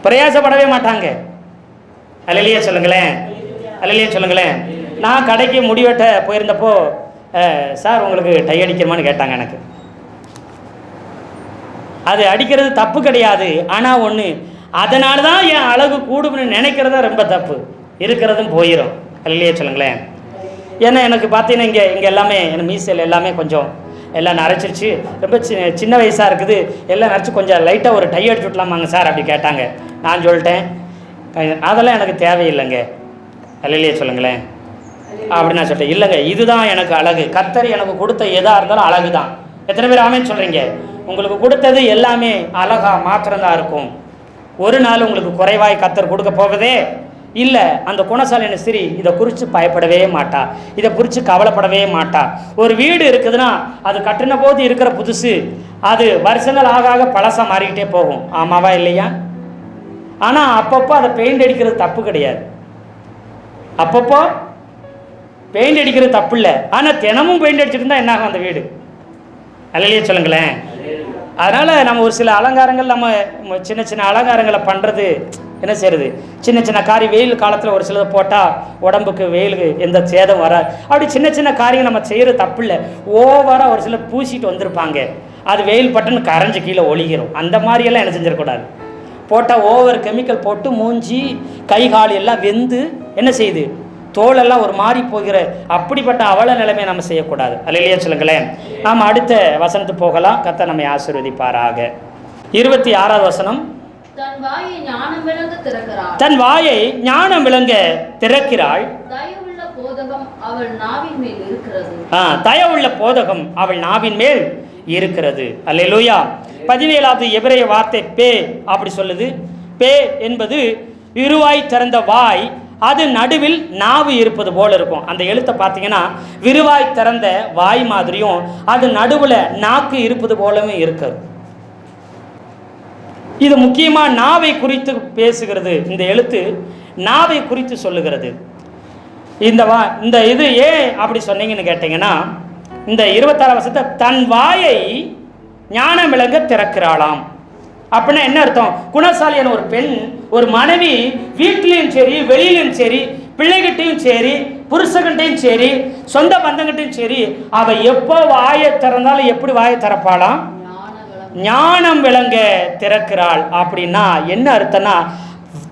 பிரயாசப்படவே மாட்டாங்க. அல்லேலூயா சொல்லுங்களேன், அல்லேலூயா சொல்லுங்களேன். நான் கடைக்கு முடிவெட்ட போயிருந்தப்போ சார் உங்களுக்கு டை அடிக்கிறமான்னு கேட்டாங்க. எனக்கு அது அடிக்கிறது தப்பு கிடையாது, ஆனால் ஒன்று அதனால தான் என் அழகு கூடும்னு நினைக்கிறத ரொம்ப தப்பு, இருக்கிறதும் போயிடும். அல்லேலூயா சொல்லுங்களேன். ஏன்னா எனக்கு பார்த்தீங்கன்னா இங்கே எல்லாமே என் மீசையில் எல்லாமே கொஞ்சம் எல்லாம் நரைச்சிருச்சு, ரொம்ப சின்ன வயசாக இருக்குது, எல்லாம் நரைச்சி கொஞ்சம் லைட்டாக ஒரு டை அடிச்சு விட்லாமாங்க சார் அப்படி கேட்டாங்க. நான் சொல்லிட்டேன் அதெல்லாம் எனக்கு தேவையில்லைங்க. அல்லேலூயா சொல்லுங்களேன். அப்படி நான் சொல்லிட்டேன், இல்லைங்க இதுதான் எனக்கு அழகு, கர்த்தர் எனக்கு கொடுத்த எதாக இருந்தாலும் அழகு தான். எத்தனை பேர் ஆமென் சொல்கிறீங்க? உங்களுக்கு கொடுத்தது எல்லாமே அழகா மாத்திரம்தான் இருக்கும். ஒரு நாள் உங்களுக்கு குறைவாய் கர்த்தர் கொடுக்க போவதே இல்லை. அந்த குணசாலின ஸ்திரீ இதை குறித்து பயப்படவே மாட்டா, இதை குறித்து கவலைப்படவே மாட்டா. ஒரு வீடு இருக்குதுன்னா அது கட்டின போது இருக்கிற புதுசு அது வருஷங்கள் ஆக ஆக பழசாக மாறிக்கிட்டே போகும். ஆமாவா இல்லையா? ஆனால் அப்பப்போ அதை பெயிண்ட் அடிக்கிறது தப்பு கிடையாது, அப்பப்போ பெயிண்ட் அடிக்கிறது தப்பு இல்லை. ஆனால் தினமும் பெயிண்ட் அடிச்சுட்டு இருந்தால் என்ன ஆகும் அந்த வீடு? அல்லேலூயா சொல்லுங்களேன். அதனால் நம்ம ஒரு சில அலங்காரங்கள், நம்ம சின்ன சின்ன அலங்காரங்களை பண்ணுறது என்ன செய்கிறது, சின்ன சின்ன காரியம் வெயில் காலத்தில் ஒரு சிலதை போட்டால் உடம்புக்கு வெயிலுக்கு எந்த சேதம் வராது. அப்படி சின்ன சின்ன காரியம் நம்ம செய்கிறது தப்பு இல்லை. ஓவராக ஒரு சிலர் பூசிட்டு வந்திருப்பாங்க, அது வெயில் பட்டுன்னு கரைஞ்சி கீழே ஒழிகிறோம். அந்த மாதிரியெல்லாம் என்ன செஞ்சிடக்கூடாது. போட்டால் ஓவர் கெமிக்கல் போட்டு மூஞ்சி கை கால் எல்லாம் வெந்து என்ன செய்யுது, தோலெல்லாம் ஒரு மாறி போகிற அப்படிப்பட்ட அவல நிலைமை நம்ம செய்யக்கூடாது. அல்லேலூயா சொல்லுங்களேன். நாம் அடுத்த வசனத்துக்கு போகலாம். கர்த்தர் நம்மை ஆசீர்வதிப்பாராக. 26வது வசனம். தன் வாயை ஞானம் விளங்க திறக்கிறாள். தன் வாயை ஞானம் விளங்க திறக்கிறாள். தயவுள்ள போதகம் அவள் நாவின் மேல் இருக்கிறது. தயவுள்ள போதகம் அவள் நாவின் மேல் இருக்கிறது. அல்லேலூயா. 17வது எபிரேய வார்த்தை பே அப்படி சொல்லுது. பே என்பது விரிவாய் திறந்த வாய், அது நடுவில் நாவு இருப்பது போல இருக்கும். அந்த எழுத்தை பார்த்தீங்கன்னா விரிவாய் திறந்த வாய் மாதிரியும் அது நடுவில் நாக்கு இருப்பது போலவும் இருக்கு. இது முக்கியமாக நாவை குறித்து பேசுகிறது. இந்த எழுத்து நாவை குறித்து சொல்லுகிறது. இந்த இது ஏன் அப்படி சொன்னீங்கன்னு கேட்டீங்கன்னா, இந்த 26 வருஷத்தை தன் வாயை ஞானம் விளங்க திறக்கிறாளாம். அப்படின்னா என்ன அர்த்தம்? குணசாலியான ஒரு பெண், ஒரு மனைவி வீட்டிலையும் சரி வெளியிலும் சரி பிள்ளைகிட்டையும் சரி புருஷகிட்டையும் சரி சொந்த பந்தங்கிட்டையும் சரி அவ எப்போ வாயை திறந்தாலும் எப்படி வாயை திறப்பாளாம்? ஞானம் விளங்க திறக்கிறாள். அப்படின்னா என்ன அர்த்தம்னா,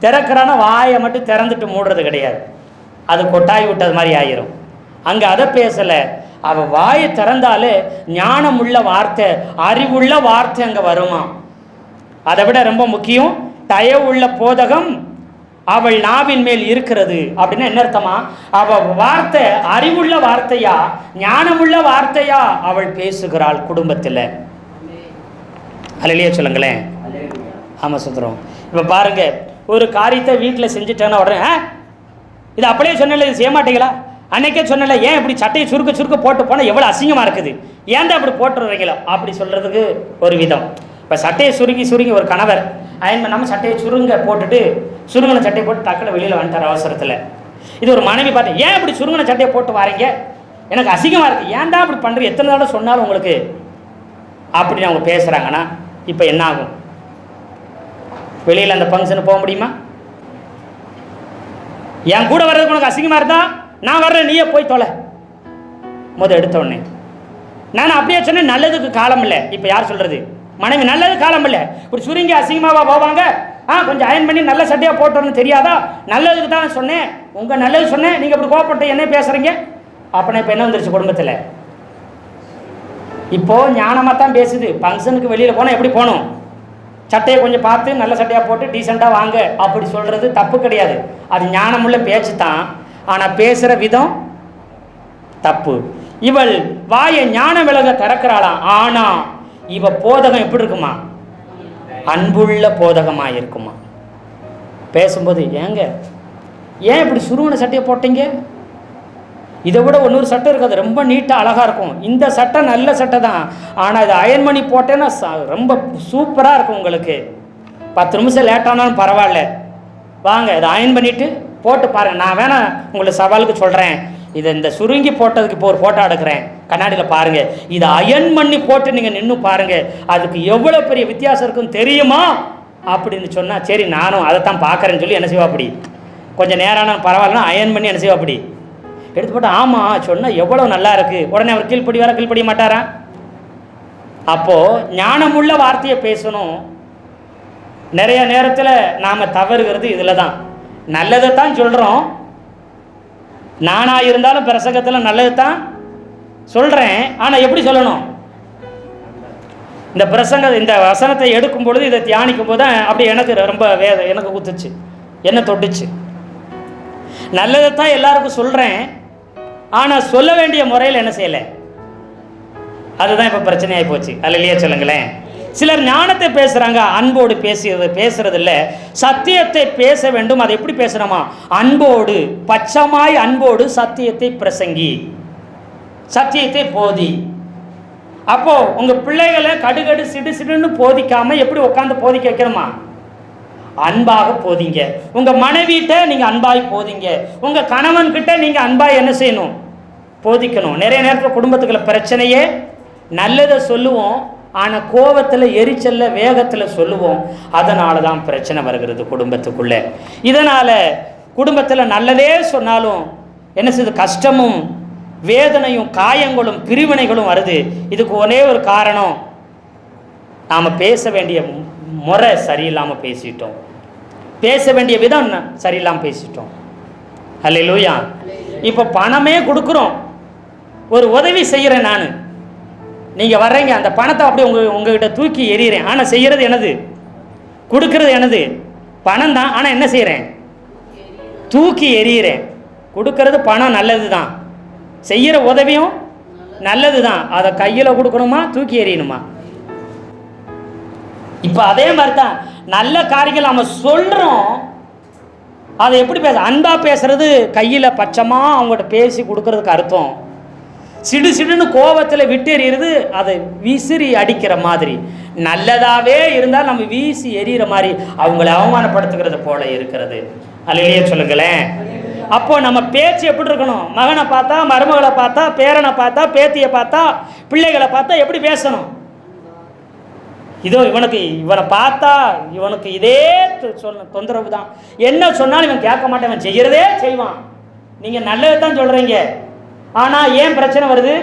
திறக்கிறான்னா வாயை மட்டும் திறந்துட்டு மூடுறது கிடையாது, அது கொட்டாய் விட்டது மாதிரி ஆயிரும். அங்கே அதை பேசலை. அவள் வாயை திறந்தாலே ஞானம் உள்ள வார்த்தை, அறிவுள்ள வார்த்தை அங்கே வருமா. அதை விட ரொம்ப முக்கியம், தயவுள்ள போதகம் அவள் நாவின் மேல் இருக்கிறது. அப்படின்னா என்ன அர்த்தமா? அவள் வார்த்தை அறிவுள்ள வார்த்தையா ஞானமுள்ள வார்த்தையா அவள் பேசுகிறாள் குடும்பத்தில். அல்லையே சொல்லுங்களேன். ஆமாம் சுந்தரம். இப்போ பாருங்க, ஒரு காரியத்தை வீட்டில் செஞ்சுட்டேன்னா உடனே இது அப்படியே சொன்னல, இது செய்ய மாட்டீங்களா? அன்னைக்கே சொன்னல, ஏன் இப்படி சட்டையை சுருக்க சுருக்க போட்டு போனால் எவ்வளோ அசிங்கமாக இருக்குது, ஏன் தான் அப்படி போட்டுறீங்களோ அப்படி சொல்கிறதுக்கு ஒரு விதம். இப்போ சட்டையை சுருங்கி ஒரு கணவர் அயன் பண்ணாமல் சட்டையை சுருங்க போட்டுட்டு சுருங்கின சட்டையை போட்டு டக்குன்னு வெளியில் வந்துட்டார் அவசரத்தில். இது ஒரு மனைவி பார்த்து, ஏன் இப்படி சுருங்கின சட்டையை போட்டு வாரீங்க, எனக்கு அசிங்கமாக இருக்குது, ஏன் தான் அப்படி பண்ணுறீங்க, எத்தனை தடவை சொன்னாலும் உங்களுக்கு அப்படின்னு அவங்க பேசுகிறாங்கன்னா இப்போ என்ன ஆகும்? வெளியில் அந்த ஃபங்க்ஷனுக்கு போக முடியுமா? என் கூட வர்றதுக்கு உனக்கு அசிங்கமாக இருந்தா நான் வர்றேன், நீயே போய் தொலை. எடுத்த உடனே நான் அப்படியே சொன்னேன், நல்லதுக்கு காலம் இல்லை. இப்போ யார் சொல்கிறது? மனைவி. நல்லது காலம் இல்லை. இப்படி சுருங்கி அசிங்கமாவா போவாங்க? கொஞ்சம் அயன் பண்ணி நல்ல சட்டையாக போட்டோன்னு தெரியாதா? நல்லதுக்கு தான் சொன்னேன், உங்கள் நல்லது சொன்னேன், நீங்கள் இப்படி கோவப்பட்டு என்ன பேசுகிறீங்க? அப்படின்னா இப்போ என்ன வந்துருச்சு குடும்பத்தில்? இப்போது ஞானமாக தான் பேசுது. ஃபங்க்ஷனுக்கு வெளியில் போனால் எப்படி போகணும்? சட்டையை கொஞ்சம் பார்த்து நல்ல சட்டையாக போட்டு டீசெண்டாக வாங்க அப்படி சொல்கிறது தப்பு கிடையாது, அது ஞானமுள்ள பேச்சு தான். ஆனால் பேசுகிற விதம் தப்பு. இவள் வாயை ஞான விலக திறக்கிறாளாம். ஆனால் இவ போதகம் எப்படி இருக்குமா? அன்புள்ள போதகமாக இருக்குமா? பேசும்போது ஏங்க ஏன் இப்படி சுருவன சட்டையை போட்டீங்க, இதை விட இன்னொரு சட்டை இருக்காது, ரொம்ப நீட்டாக அழகாக இருக்கும், இந்த சட்டை நல்ல சட்டை தான், ஆனால் இது அயன் பண்ணி போட்டேன்னா ரொம்ப சூப்பராக இருக்கும், உங்களுக்கு 10 நிமிஷம் லேட்டானாலும் பரவாயில்ல, வாங்க இதை அயன் பண்ணிவிட்டு போட்டு பாருங்கள். நான் வேணா உங்களுக்கு சவாலுக்கு சொல்கிறேன், இதை இந்த சுருங்கி போட்டதுக்கு இப்போ ஒரு ஃபோட்டோ எடுக்கிறேன், கண்ணாடியில் பாருங்கள், இதை அயன் பண்ணி போட்டு நீங்கள் நின்று பாருங்கள், அதுக்கு எவ்வளோ பெரிய வித்தியாசம் இருக்குன்னு தெரியுமா அப்படின்னு சொன்னால், சரி நானும் அதை தான் பார்க்குறேன்னு சொல்லி என்ன செய்வா, அப்படி கொஞ்சம் நேரம் பரவாயில்லனா அயன் பண்ணி என்ன செய்வா, அப்படி எடுத்து போட்டு ஆமாம் சொன்னால் எவ்வளோ நல்லா இருக்குது, உடனே அவர் கீழ்ப்படி வர கீழ்ப்படிய மாட்டாரா? அப்போது ஞானமுள்ள வார்த்தையை பேசணும். நிறைய நேரத்தில் நாம் தவறுகிறது இதில் தான். நல்லதை தான் சொல்கிறோம், நானாக இருந்தாலும் பிரசங்கத்தில் நல்லது தான் சொல்கிறேன், ஆனால் எப்படி சொல்லணும்? இந்த இந்த வசனத்தை எடுக்கும் பொழுது, இதை தியானிக்கும் போது தான் அப்படி எனக்கு ரொம்ப எனக்கு குத்துச்சு, என்ன தொட்டுச்சு. நல்லதை தான் எல்லாருக்கும் சொல்கிறேன், ஆனால் சொல்ல வேண்டிய முறையில் என்ன செய்யலை, அதுதான் இப்போ பிரச்சனையாகி போச்சு. அல்லையே சொல்லுங்களேன். சிலர் ஞானத்தை பேசுகிறாங்க, அன்போடு பேசுறது இல்லை, சத்தியத்தை பேச வேண்டும். அதை எப்படி பேசுகிறோமா? அன்போடு, பச்சமாய் அன்போடு சத்தியத்தை பிரசங்கி, சத்தியத்தை போதி. அப்போது உங்கள் பிள்ளைகளை கடுகடு சிடுன்னு போதிக்காமல் எப்படி உட்காந்து போதிக்க வைக்கணுமா? அன்பாக போதிங்க. உங்கள் மனைவிட்ட நீங்கள் அன்பாய் போதிங்க, உங்கள் கணவன்கிட்ட நீங்கள் அன்பாய் என்ன செய்யணும்? போதிக்கணும். நிறைய நேரத்தில் குடும்பத்துக்குள்ள பிரச்சனையே நல்லதை சொல்லுவோம், ஆனால் கோபத்தில் எரிச்சலில் வேகத்தில் சொல்லுவோம், அதனால தான் பிரச்சனை வருகிறது குடும்பத்துக்குள்ளே. இதனால் குடும்பத்தில் நல்லதே சொன்னாலும் என்ன செய்யுது? கஷ்டமும் வேதனையும் காயங்களும் பிரிவினைகளும் வருது. இதுக்கு ஒரே ஒரு காரணம், நாம் பேச வேண்டிய முறை சரியில்லாமல் பேசிட்டோம், பேச வேண்டிய விதம் சரியில்லாமல் பேசிட்டோம். அல்லேலூயா. இப்போ பணமே கொடுக்குறோம், ஒரு உதவி செய்கிறேன் நான், நீங்கள் வர்றீங்க, அந்த பணத்தை அப்படியே உங்ககிட்ட தூக்கி எறிகிறேன், ஆனால் செய்கிறது எனது, கொடுக்கறது எனது, பணம் தான், ஆனால் என்ன செய்கிறேன்? தூக்கி எறிகிறேன். கொடுக்கறது பணம் நல்லது தான், செய்கிற உதவியும் நல்லது தான், அதை கையில் கொடுக்கணுமா தூக்கி எறியணுமா? இப்போ அதே மாதிரி தான் நல்ல காரியங்கள் நம்ம சொல்கிறோம், அதை எப்படி அன்பாக பேசுறது கையில் பச்சமாக அவங்ககிட்ட பேசி கொடுக்கறதுக்கு அர்த்தம். சிடு சிடுன்னு கோபத்தில் விட்டு எறிகிறது அதை விசிறி அடிக்கிற மாதிரி. நல்லதாகவே இருந்தால் நம்ம வீசி எறிகிற மாதிரி அவங்கள அவமானப்படுத்துகிறது போல இருக்கிறது. அல்லையே சொல்லுங்களேன். அப்போ நம்ம பேச்சு எப்படி இருக்கணும்? மகனை பார்த்தா, மருமகளை பார்த்தா, பேரனை பார்த்தா, பேத்தியை பார்த்தா, பிள்ளைகளை பார்த்தா எப்படி பேசணும்? இதோ இவனை பார்த்தா இவனுக்கு இதே தொந்தரவு தான், என்ன சொன்னாலும் இவன் கேட்க மாட்டேன், இவன் செய்கிறதே செய்வான். நீங்கள் நல்லது தான் சொல்கிறீங்க, ஆனால் ஏன் பிரச்சனை வருது?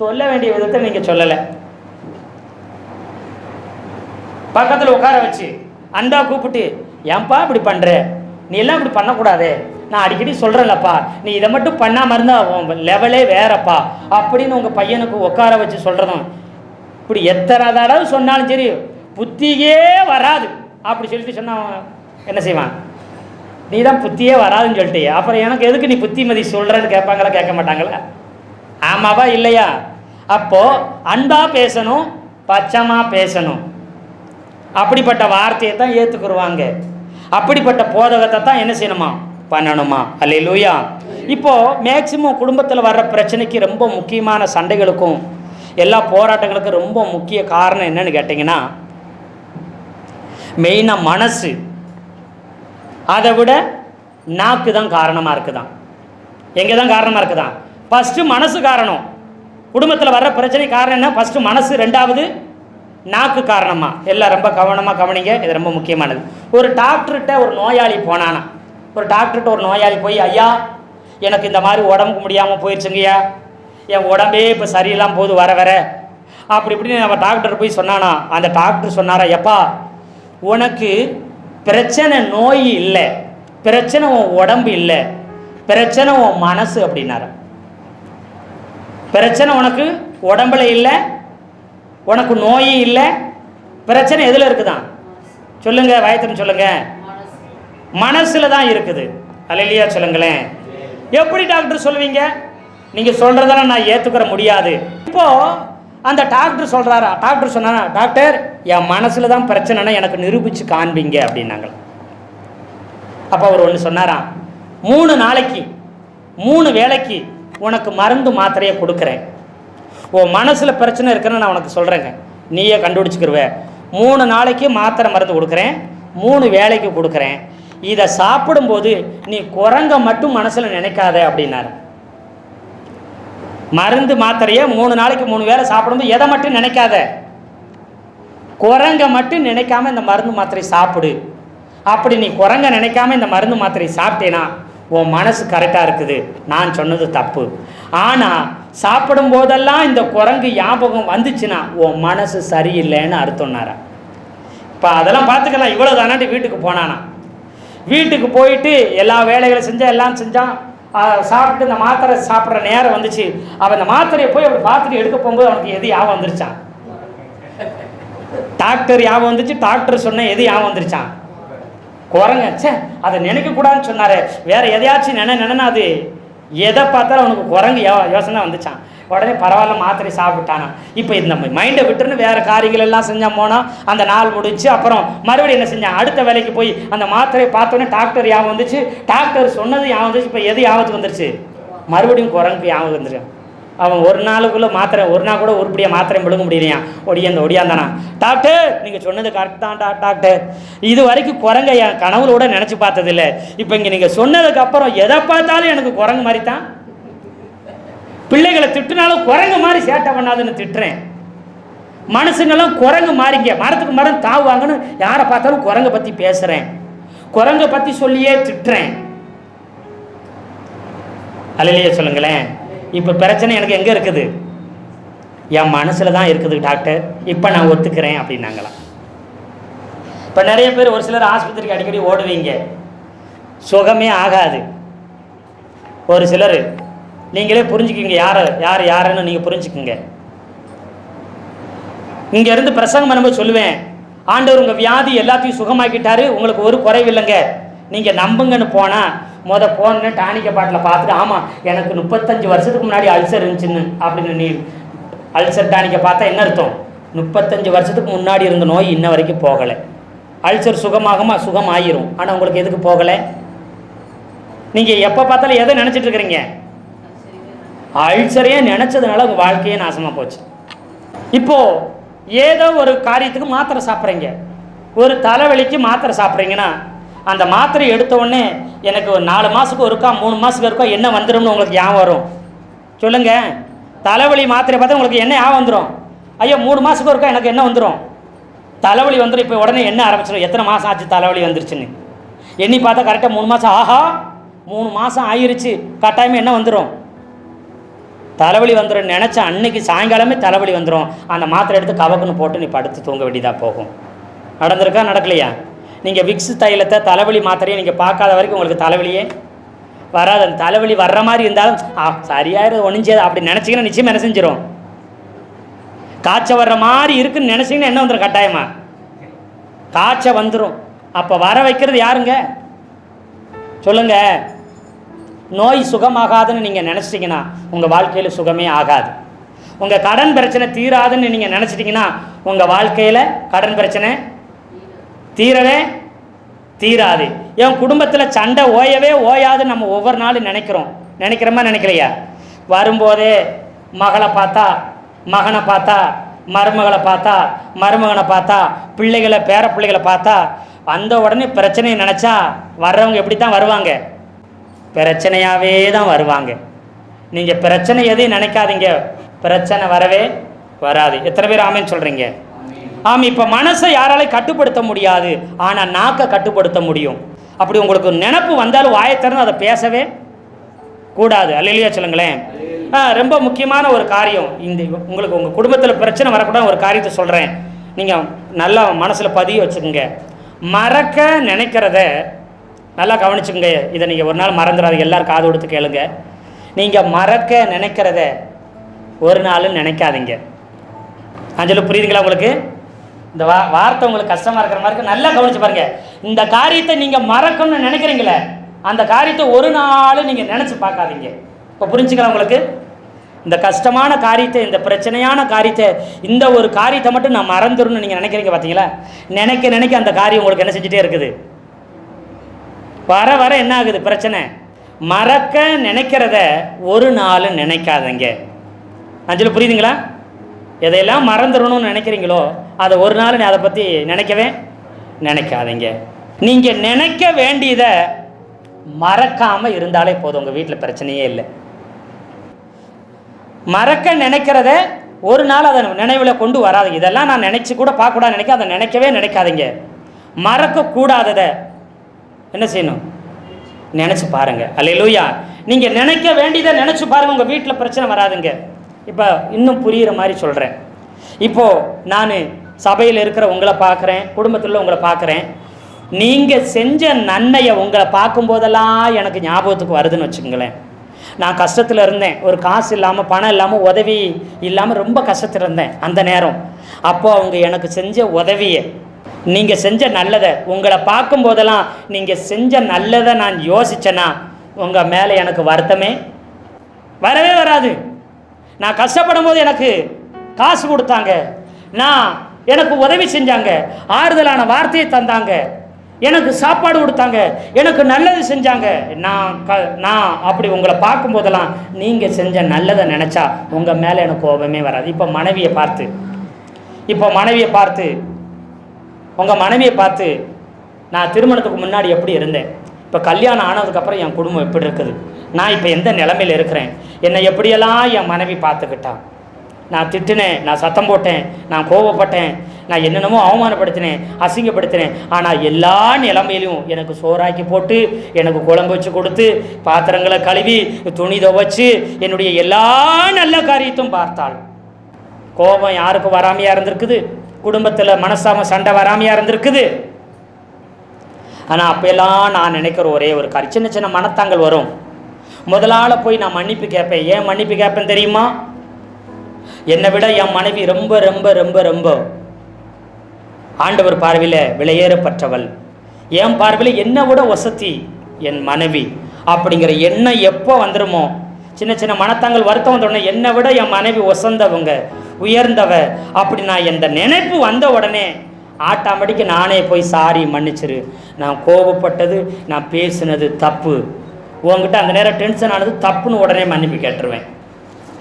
சொல்ல வேண்டிய விதத்தை நீங்கள் சொல்லலை. பக்கத்தில் உட்கார வச்சு அன்பா கூப்பிட்டு, ஏன்பா இப்படி பண்ணுற, நீ எல்லாம் இப்படி பண்ணக்கூடாது, நான் அடிக்கடி சொல்கிறேன்லப்பா, நீ இதை மட்டும் பண்ணாமல் இருந்தால் லெவலே வேறப்பா அப்படின்னு உங்கள் பையனுக்கு உட்கார வச்சு சொல்கிறதும். இப்படி எத்தனை தடவை சொன்னாலும் சரி புத்தியே வராது அப்படி சொல்லிட்டு சொன்னால் என்ன செய்வான்? நீ தான் புத்தியே வராதுன்னு சொல்லிட்டு அப்புறம் எனக்கு எதுக்கு நீ புத்திமதி சொல்கிறேன்னு கேட்பாங்களா, கேட்க மாட்டாங்களா? ஆமாவா இல்லையா? அப்போது அன்பாக பேசணும், பச்சமாக பேசணும். அப்படிப்பட்ட வார்த்தையை தான் ஏற்றுக்குருவாங்க. அப்படிப்பட்ட போதகத்தை தான் என்ன செய்யணுமா, பண்ணணுமா? அல்லேலூயா. இப்போது மேக்சிமம் குடும்பத்தில் வர்ற பிரச்சனைக்கு ரொம்ப முக்கியமான சண்டைகளுக்கும் எல்லா போராட்டங்களுக்கும் ரொம்ப முக்கிய காரணம் என்னன்னு கேட்டிங்கன்னா, மெயினாக மனசு, அதை விட நாக்கு தான் காரணமாக இருக்குதான். எங்கே தான் காரணமாக இருக்குதான்? ஃபஸ்ட்டு மனசு காரணம். குடும்பத்தில் வர்ற பிரச்சனை காரணம் என்ன? ஃபஸ்ட்டு மனசு, ரெண்டாவது நாக்கு காரணமாக. எல்லாம் ரொம்ப கவனமாக கவனிங்க, இது ரொம்ப முக்கியமானது. ஒரு டாக்டர்கிட்ட ஒரு நோயாளி போனானா, ஒரு டாக்டர்கிட்ட ஒரு நோயாளி போய், ஐயா எனக்கு இந்த மாதிரி உடம்புக்கு முடியாமல் போயிடுச்சுங்கய்யா, என் உடம்பே இப்போ சரியில்லாமல் போகுது வர வர அப்படி இப்படின்னு நம்ம டாக்டர் போய் சொன்னானா, அந்த டாக்டர் சொன்னாரா, எப்பா உனக்கு பிரச்சனை நோய் இல்லை, பிரச்சனை உன் உடம்பு இல்லை, பிரச்சனை உன் மனசு அப்படின்னார. பிரச்சனை உனக்கு உடம்புல இல்லை, உனக்கு நோய் இல்லை, பிரச்சனை எதில் இருக்குதான் சொல்லுங்க, வயத்துன்னு சொல்லுங்க, மனசுல தான் இருக்குது. அல்லேலூயா சொல்லுங்களேன். எப்படி டாக்டர் சொல்லுவீங்க? நீங்கள் சொல்கிறதெல்லாம் நான் ஏற்றுக்கிற முடியாது. இப்போது அந்த டாக்டர் சொல்கிறாரா, டாக்டர் சொன்னாரா, டாக்டர் என் மனசில் தான் பிரச்சனைனா எனக்கு நிரூபித்து காண்பீங்க அப்படின்னாங்க. அப்போ அவர் ஒன்று சொன்னாராம், 3 நாளைக்கு 3 வேளைக்கு உனக்கு மருந்து மாத்திரையை கொடுக்குறேன், உன் மனசில் பிரச்சனை இருக்குன்னு நான் உனக்கு சொல்கிறேங்க, நீயே கண்டுபிடிச்சிக்கிருவேன். 3 நாளைக்கு மாத்திரை மருந்து கொடுக்குறேன், 3 வேளைக்கு கொடுக்குறேன், இதை சாப்பிடும்போது நீ குரங்க மட்டும் மனசில் நினைக்காத அப்படின்னாரு. மருந்து மாத்திரையை 3 நாளைக்கு 3 வேளை சாப்பிடும்போது எதை மட்டும் நினைக்காத, குரங்க மட்டும் நினைக்காம இந்த மருந்து மாத்திரை சாப்பிடு. அப்படி நீ குரங்க நினைக்காம இந்த மருந்து மாத்திரை சாப்பிட்டேனா உன் மனசு கரெக்டாக இருக்குது, நான் சொன்னது தப்பு. ஆனால் சாப்பிடும் போதெல்லாம் இந்த குரங்கு ஞாபகம் வந்துச்சுன்னா உன் மனசு சரியில்லைன்னு அர்த்தம்னாரா. இப்போ அதெல்லாம் பார்த்துக்கலாம். இவ்வளோ தானாட்டி வீட்டுக்கு போனானா, வீட்டுக்கு போயிட்டு எல்லா வேலைகளும் செஞ்சால் எல்லாம் செஞ்சான், சாப்பிட்டு இந்த மாத்திரை சாப்பிட்ற நேரம் வந்துச்சு. அவன் இந்த மாத்திரையை போய் அப்படி பார்த்துட்டு எடுக்க போகும்போது அவனுக்கு எது ஞாபகம் வந்துருச்சான்? டாக்டர் ஞாபகம் வந்துச்சு, டாக்டர் சொன்ன எது ஞாபகம் வந்துருச்சான்? குரங்க. சே அதை நினைக்கக்கூடாதுன்னு சொன்னார், வேறு எதையாச்சும் நினைனா அது எதை பார்த்தாலும் அவனுக்கு குரங்கு யோசனை வந்துச்சான். உடனே பரவாயில்ல மாத்திரை சாப்பிட்டானா. இப்போ இந்த மைண்டை விட்டுன்னு வேறு காரியங்கள் எல்லாம் செஞ்சால் போனால் அந்த நாள் முடிச்சு அப்புறம் மறுபடியும் என்ன செஞ்சான், அடுத்த வேலைக்கு போய் அந்த மாத்திரையை பார்த்தோன்னே டாக்டர் ஞாபகம் வந்துச்சு, டாக்டர் சொன்னது ஞாபகம் வந்துச்சு. இப்போ எது ஞாபகத்துக்கு வந்துருச்சு? மறுபடியும் குரங்கு ஞாபகம் வந்துருச்சு. அவன் ஒரு நாளுக்குள்ளே மாத்திரை, ஒரு நாள் கூட உருப்படியாக மாத்திரை விழுங்க முடியலையா, ஒடியாந்தானா. டாக்டர் நீங்கள் சொன்னது கரெக்ட் தான் டாக்டர், இது வரைக்கும் குரங்கை என் கனவுல கூட நினச்சி பார்த்ததில்லை, இப்போ இங்கே நீங்கள் சொன்னதுக்கப்புறம் எதை பார்த்தாலும் எனக்கு குரங்கு மாதிரி தான். பிள்ளைகளை திட்டுனாலும் குரங்கு மாதிரி சேட்டை பண்ணாதுன்னு திட்டுறேன். மனுஷங்கெல்லாம் குரங்கு மாறிங்க, மரத்துக்கு மரம் தாவுவாங்கன்னு யாரை பார்த்தாலும் குரங்கை பற்றி பேசுகிறேன், குரங்கை பற்றி சொல்லியே திட்டுறேன். அல்லையே சொல்லுங்களேன். இப்போ பிரச்சனை எனக்கு எங்கே இருக்குது? என் மனசில் தான் இருக்குது டாக்டர், இப்போ நான் ஒத்துக்கிறேன் அப்படின்னாங்களாம். இப்போ நிறைய பேர், ஒரு சிலர் ஆஸ்பத்திரிக்கு அடிக்கடி ஓடுவீங்க, சுகமே ஆகாது. ஒரு சிலர் நீங்களே புரிஞ்சுக்கிங்க, யாருன்னு நீங்கள் புரிஞ்சுக்குங்க. இங்கேருந்து பிரசங்கம் பண்ணும்போது சொல்லுவேன், ஆண்டவர் உங்கள் வியாதி எல்லாத்தையும் சுகமாக்கிட்டாரு, உங்களுக்கு ஒரு குறைவில்லைங்க, நீங்கள் நம்புங்கன்னு போனால் போனேன்னு டானிக்க பாட்டில் பார்த்துட்டு, ஆமாம் எனக்கு 35 வருஷத்துக்கு முன்னாடி அல்சர் இருந்துச்சுன்னு அப்படின்னு நீ அல்சர் டானிக்க பார்த்தா என்ன அர்த்தம்? 35 வருஷத்துக்கு முன்னாடி இருந்த நோய் இன்ன வரைக்கும் போகலை. அல்சர் சுகமாகுமா? சுகம் ஆகிரும். ஆனால் உங்களுக்கு எதுக்கு போகலை? நீங்கள் எப்போ பார்த்தாலும் எதை நினச்சிட்டு இருக்கிறீங்க? அல்சரையே நினச்சதுனால உங்கள் வாழ்க்கையே நாசமாக போச்சு. இப்போது ஏதோ ஒரு காரியத்துக்கு மாத்திரை சாப்பிட்றீங்க, ஒரு தலைவலிக்கு மாத்திரை சாப்பிட்றீங்கன்னா அந்த மாத்திரை எடுத்த உடனே எனக்கு ஒரு 4 மாதத்துக்கு ஒருக்கா 3 மாதத்துக்கு ஒருக்கா என்ன வந்துடும்னு உங்களுக்கு ஞாபகம் வரும்? சொல்லுங்கள். தலைவலி மாத்திரை பார்த்தா உங்களுக்கு என்ன ஞாபகம் வந்துடும்? ஐயோ 3 மாதத்துக்கு ஒருக்கா எனக்கு என்ன வந்துடும்? தலைவலி வந்துடும். இப்போ உடனே என்ன ஆரம்பிச்சிடும்? எத்தனை மாதம் ஆச்சு தலைவலி வந்துருச்சுன்னு எண்ணி பார்த்தா கரெக்டாக 3 மாதம். ஆஹா 3 மாதம் ஆயிருச்சு, கட்டாயமாக என்ன வந்துடும்? தலைவலி வந்துடும். நினச்ச அன்னைக்கு சாயங்காலமே தலைவலி வந்துடும். அந்த மாத்திரை எடுத்து கவக்குன்னு போட்டு நீ படுத்து தூங்க வேண்டியதாக போகும். நடந்திருக்கா? நடக்கலையா? நீங்கள் விக்ஸ் தைலத்தை தலைவலி மாத்திரையை நீங்கள் பார்க்காத வரைக்கும் உங்களுக்கு தலைவலியே வராது. அந்த தலைவலி வர்ற மாதிரி இருந்தாலும் சரியாயிரும் ஒழிஞ்சது அப்படி நினச்சிங்கன்னா நிச்சயமாக என்ன செஞ்சிடும்? காய்ச்சல் வர்ற மாதிரி இருக்குன்னு நினச்சிங்கன்னா என்ன வந்துடும்? கட்டாயமா காய்ச்சல் வந்துடும். அப்போ வர வைக்கிறது யாருங்க? சொல்லுங்க. நோய் சுகமாகாதுன்னு நீங்கள் நினச்சிட்டிங்கன்னா உங்கள் வாழ்க்கையில் சுகமே ஆகாது. உங்கள் கடன் பிரச்சனை தீராதுன்னு நீங்கள் நினச்சிட்டிங்கன்னா உங்கள் வாழ்க்கையில் கடன் பிரச்சனை தீரவே தீராது. என் குடும்பத்தில் சண்டை ஓயவே ஓயாதுன்னு நம்ம ஒவ்வொரு நாளும் நினைக்கிறோமா? நினைக்கலையா? வரும்போதே மகளை பார்த்தா, மகனை பார்த்தா, மருமகளை பார்த்தா, மருமகனை பார்த்தா, பிள்ளைகளை பேர பிள்ளைகளை பார்த்தா வந்த உடனே பிரச்சனையை நினச்சா வர்றவங்க எப்படி தான் வருவாங்க? பிரச்சனையாகவே தான் வருவாங்க. நீங்கள் பிரச்சனை எதையும் நினைக்காதீங்க, பிரச்சனை வரவே வராது. எத்தனை பேர் ஆமேன்னு சொல்கிறீங்க? ஆமாம். இப்போ மனசை யாராலையும் கட்டுப்படுத்த முடியாது, ஆனால் நாக்கை கட்டுப்படுத்த முடியும். அப்படி உங்களுக்கு நினப்பு வந்தாலும் வாயை திறந்து அதை பேசவே கூடாது. அல்லையா? சொல்லுங்களேன். ரொம்ப முக்கியமான ஒரு காரியம். இந்த உங்களுக்கு உங்கள் குடும்பத்தில் பிரச்சனை வரக்கூடாது ஒரு காரியத்தை சொல்கிறேன், நீங்கள் நல்லா மனசில் பதிய வச்சுக்கோங்க. மறக்க நினைக்கிறத நல்லா கவனிச்சுக்கோங்க. இதை நீங்கள் ஒரு நாள் மறந்துடாதீங்க. எல்லோரும் காது கொடுத்து கேளுங்க. நீங்கள் மறக்க நினைக்கிறத ஒரு நாள் நினைக்காதீங்க. அஞ்சலு புரியுதுங்களா உங்களுக்கு? இந்த வார்த்தை உங்களுக்கு கஷ்டமாக இருக்கிற மாதிரி நல்லா கவனிச்சு பாருங்கள். இந்த காரியத்தை நீங்கள் மறக்கணும்னு நினைக்கிறீங்களே, அந்த காரியத்தை ஒரு நாள் நீங்கள் நினச்சி பார்க்காதீங்க. இப்போ புரிஞ்சுக்கலாம் உங்களுக்கு? இந்த கஷ்டமான காரியத்தை, இந்த பிரச்சனையான காரியத்தை, இந்த ஒரு காரியத்தை மட்டும் நான் மறந்துடணும்னு நீங்கள் நினைக்கிறீங்க பார்த்தீங்களா? நினைக்க அந்த காரியம் உங்களுக்கு என்ன செஞ்சுட்டே இருக்குது? வர வர என்ன ஆகுது? பிரச்சனை. மறக்க நினைக்கிறத ஒரு நாள் நினைக்காதீங்க. அஞ்சலி புரியுதுங்களா? எதையெல்லாம் மறந்துடணும்னு நினைக்கிறீங்களோ அதை ஒரு நாள் அதை பற்றி நினைக்கவே நினைக்காதீங்க. நீங்கள் நினைக்க வேண்டியதை மறக்காமல் இருந்தாலே போதும், உங்கள் வீட்டில் பிரச்சனையே இல்லை. மறக்க நினைக்கிறத ஒரு நாள் அதை நினைவில் கொண்டு வராது. இதெல்லாம் நான் நினச்சி கூட பார்க்கக்கூடாது நினைக்க, அதை நினைக்கவே நினைக்காதீங்க. மறக்கக்கூடாததை என்ன செய்யணும்? நினச்சி பாருங்கள். அல்லேலூயா. நீங்கள் நினைக்க வேண்டியதை நினச்சி பாருங்கள், உங்கள் வீட்டில் பிரச்சனை வராதுங்க. இப்போ இன்னும் புரிகிற மாதிரி சொல்கிறேன். இப்போது நான் சபையில் இருக்கிற உங்களை பார்க்குறேன், குடும்பத்தில் உங்களை பார்க்குறேன். நீங்கள் செஞ்ச நன்மையை உங்களை பார்க்கும்போதெல்லாம் எனக்கு ஞாபகத்துக்கு வருதுன்னு வச்சுக்கோங்களேன். நான் கஷ்டத்தில் இருந்தேன், ஒரு காசு இல்லாமல், பணம் இல்லாமல், உதவி இல்லாமல் ரொம்ப கஷ்டத்தில் இருந்தேன் அந்த நேரம். அப்போது அவங்க எனக்கு செஞ்ச உதவியை, நீங்கள் செஞ்ச நல்லதை உங்களை பார்க்கும்போதெல்லாம் நீங்கள் செஞ்ச நல்லதை நான் யோசித்தேன்னா உங்கள் மேலே எனக்கு வருத்தமே வரவே வராது. நான் கஷ்டப்படும் போது எனக்கு காசு கொடுத்தாங்க, எனக்கு உதவி செஞ்சாங்க, ஆறுதலான வார்த்தையை தந்தாங்க, எனக்கு சாப்பாடு கொடுத்தாங்க, எனக்கு நல்லது செஞ்சாங்க. நான் அப்படி உங்களை பார்க்கும்போதெல்லாம் நீங்கள் செஞ்ச நல்லதை நினச்சா உங்கள் மேலே எனக்கு கோபமே வராது. இப்போ மனைவியை பார்த்து உங்கள் மனைவியை பார்த்து நான் திருமணத்துக்கு முன்னாடி எப்படி இருந்தேன், இப்போ கல்யாணம் ஆனதுக்கப்புறம் என் குடும்பம் எப்படி இருக்குது, நான் இப்போ எந்த நிலைமையில் இருக்கிறேன், என்னை எப்படியெல்லாம் என் மனைவி பார்த்துக்கிட்டான். நான் திட்டினேன், நான் சத்தம் போட்டேன், நான் கோபப்பட்டேன், நான் என்னென்னமோ அவமானப்படுத்தினேன், அசிங்கப்படுத்தினேன். ஆனால் எல்லா நிலைமையிலையும் எனக்கு சோறாக்கி போட்டு, எனக்கு குழம்பு வச்சு கொடுத்து, பாத்திரங்களை கழுவி, துணி துவைச்சு, என்னுடைய எல்லா நல்ல காரியத்தையும் பார்த்தாள். கோபம் யாருக்கு வராமையாக இருந்திருக்குது? குடும்பத்தில் மனசாம சண்டை வராமையாக இருந்திருக்குது. ஆனால் அப்போல்லாம் நான் நினைக்கிற ஒரே ஒரு காரியம், சின்ன சின்ன மனத்தாங்கள் வரும். முதலால போய் நான் மன்னிப்பு கேட்பேன். ஏன் மன்னிப்பு கேட்பேன் தெரியுமா? என்னை விட என் மனைவி ரொம்ப ரொம்ப ரொம்ப ரொம்ப ஆண்டவர் பார்வையில் விலையேறப்பட்டவள், என் பார்வையில் என்னை விட வசதி என் மனைவி அப்படிங்கிற எண்ணம் எப்போ வந்துடுமோ, சின்ன சின்ன மனத்தாங்கள் வருத்தம் வந்தோடனே என்னை விட என் மனைவி உசந்தவங்க, உயர்ந்தவ அப்படி நான் இந்த நினைப்பு வந்த உடனே ஆட்டாமடிக்கு நானே போய் சாரி மன்னிச்சிரு, நான் கோபப்பட்டது, நான் பேசினது தப்பு உங்ககிட்ட அந்த நேரம் டென்ஷன் ஆனது தப்புன்னு உடனே மன்னிப்பு கேட்டுருவேன்.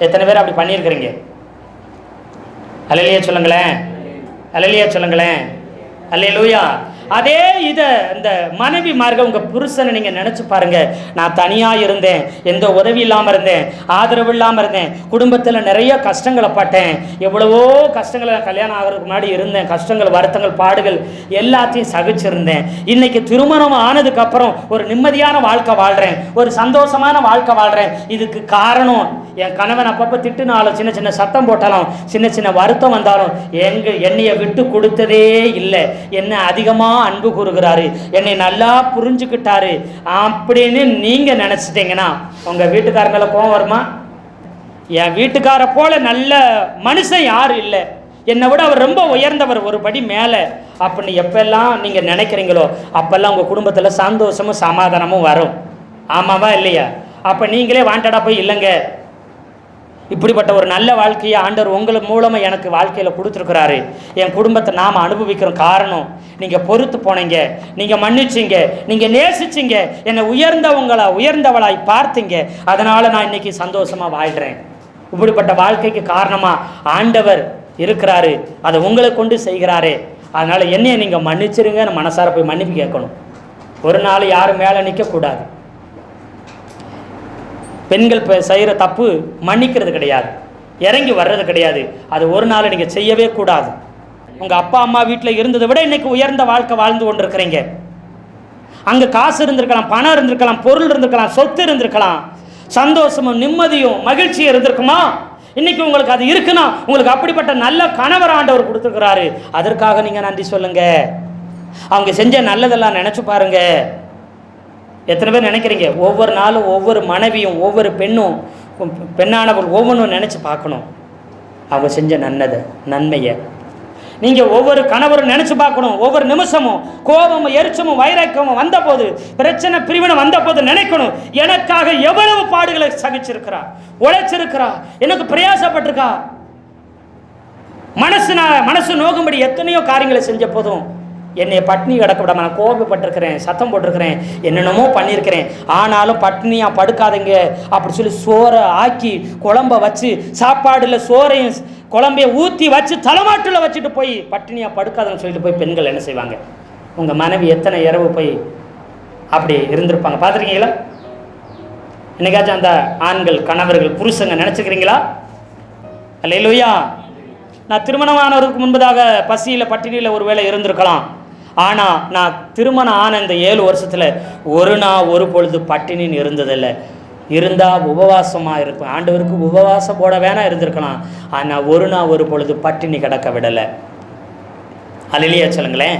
எத்தனை பேர் அப்படி பண்ணியிருக்கிறீங்க? அல்லேலூயா சொல்லுங்களேன், அல்லேலூயா சொல்லுங்களேன், அல்லேலூயா. அதே இதை இந்த மனைவிமார்கள் உங்கள் புருஷனை நீங்கள் நினச்சி பாருங்கள். நான் தனியாக இருந்தேன், எந்த உதவி இல்லாமல் இருந்தேன், ஆதரவு இல்லாமல் இருந்தேன், குடும்பத்தில் நிறைய கஷ்டங்களை பட்டேன், எவ்வளவோ கஷ்டங்களை கல்யாணம் ஆகிறதுக்கு முன்னாடி இருந்தேன், கஷ்டங்கள் வருத்தங்கள் பாடுகள் எல்லாத்தையும் சகிச்சிருந்தேன். இன்றைக்கி திருமணம் ஆனதுக்கப்புறம் ஒரு நிம்மதியான வாழ்க்கை வாழ்கிறேன், ஒரு சந்தோஷமான வாழ்க்கை வாழ்கிறேன். இதுக்கு காரணம் என் கணவன் அப்பப்போ திட்டுனாலும், சின்ன சின்ன சத்தம் போட்டாலும், சின்ன சின்ன வருத்தம் வந்தாலும் என்னைய விட்டு கொடுத்ததே இல்லை. என்னை அதிகமாக அன்பு கூறுகிறாரு, என்னை நல்லா புரிஞ்சுக்கிட்டாரு அப்படின்னு நீங்க நினைச்சிட்டீங்கன்னா உங்க வீட்டுக்கார மேல கோவம் வருமா? என் வீட்டுக்கார போல நல்ல மனுஷன் யாரும் இல்லை, என்னை விட அவர் ரொம்ப உயர்ந்தவர், ஒரு படி மேலே அப்படின்னு எப்பெல்லாம் நீங்க நினைக்கிறீங்களோ அப்பெல்லாம் உங்க குடும்பத்தில் சந்தோஷமும் சமாதானமும் வரும். ஆமாவா இல்லையா? அப்ப நீங்களே வாண்டடா போய் இல்லைங்க, இப்படிப்பட்ட ஒரு நல்ல வாழ்க்கையை ஆண்டவர் உங்கள் மூலமாக எனக்கு வாழ்க்கையில் கொடுத்துருக்குறாரு, என் குடும்பத்தை நாம் அனுபவிக்கிறோம். காரணம் நீங்கள் பொறுத்து போனீங்க, நீங்கள் மன்னிச்சிங்க, நீங்கள் நேசிச்சிங்க, என்னை உயர்ந்தவளாய் பார்த்தீங்க, அதனால் நான் இன்னைக்கு சந்தோஷமாக வாழ்கிறேன். இப்படிப்பட்ட வாழ்க்கைக்கு காரணமாக ஆண்டவர் இருக்கிறாரு, அதை உங்களை கொண்டு செய்கிறாரு. அதனால் என்னையை நீங்கள் மன்னிச்சிருங்கன்னு மனசார போய் மன்னிப்பு கேட்கணும். ஒரு நாள் யாரும் மேலே நிற்கக்கூடாது. பெண்கள் செய்கிற தப்பு மன்னிக்கிறது கிடையாது, இறங்கி வர்றது கிடையாது. அது ஒரு நாள் நீங்கள் செய்யவே கூடாது. உங்கள் அப்பா அம்மா வீட்டில் இருந்ததை விட இன்னைக்கு உயர்ந்த வாழ்க்கை வாழ்ந்து கொண்டிருக்கிறீங்க. அங்கே காசு இருந்திருக்கலாம், பணம் இருந்திருக்கலாம், பொருள் இருந்திருக்கலாம், சொத்து இருந்திருக்கலாம், சந்தோஷமும் நிம்மதியும் மகிழ்ச்சியும் இருந்திருக்குமா? இன்னைக்கு உங்களுக்கு அது இருக்குன்னா உங்களுக்கு அப்படிப்பட்ட நல்ல கணவர் ஆண்டவர் கொடுத்துருக்கிறாரு. அதற்காக நீங்கள் நன்றி சொல்லுங்க. அவங்க செஞ்ச நல்லதெல்லாம் நினச்சி பாருங்க. எத்தனை பேர் நினைக்கிறீங்க? ஒவ்வொரு நாளும் ஒவ்வொரு மனைவியும் ஒவ்வொரு பெண்ணானவர்கள் ஒவ்வொன்றும் நினச்சி பார்க்கணும் அவங்க செஞ்ச நன்மையை. நீங்கள் ஒவ்வொரு கணவரும் நினச்சி பார்க்கணும். ஒவ்வொரு நிமிஷமும் கோபமும் எரிச்சமும் வைராக்கியமும் வந்த போது, பிரச்சனை பிரிவினை வந்த போது நினைக்கணும், எனக்காக எவ்வளவு பாடுகளை சகிச்சிருக்கிறா, உழைச்சிருக்கிறா, எனக்கு பிரயாசப்பட்டிருக்கா. மனசு நோக்கும்படி எத்தனையோ காரியங்களை செஞ்ச போதும் என்னை பட்னி கிடக்க விடாம நான் கோபப்பட்டிருக்கிறேன், சத்தம் போட்டிருக்கிறேன், என்னென்னமோ பண்ணியிருக்கிறேன். ஆனாலும் பட்னியாக படுக்காதீங்க அப்படி சொல்லி சோறை ஆக்கி குழம்ப வச்சு, சாப்பாடில் சோறையும் குழம்பையை ஊற்றி வச்சு தலைமாட்டில் வச்சுட்டு போய் பட்னியாக படுக்காதுன்னு சொல்லிட்டு போய் பெண்கள் என்ன செய்வாங்க? உங்கள் மனைவி எத்தனை இரவு போய் அப்படி இருந்திருப்பாங்க பார்த்துருக்கீங்களா? என்னைக்காச்சும் அந்த ஆண்கள் கணவர்கள் புருஷங்க நினச்சிக்கிறீங்களா? அல்லேலூயா. நான் திருமணமானவருக்கு முன்பதாக பசியில் பட்டினியில் ஒரு வேளை இருந்திருக்கலாம். ஆனால் நான் திருமணம் ஆன இந்த 7 வருஷத்தில் ஒரு பொழுது பட்டினின்னு இருந்ததில்லை. இருந்தால் உபவாசமாக இருப்பேன். ஆண்டவருக்கு உபவாசம் போட வேணா இருந்திருக்கலாம். ஆனால் ஒரு பொழுது பட்டினி கிடக்க விடலை. அல்லேலூயா சொல்லுங்களேன்.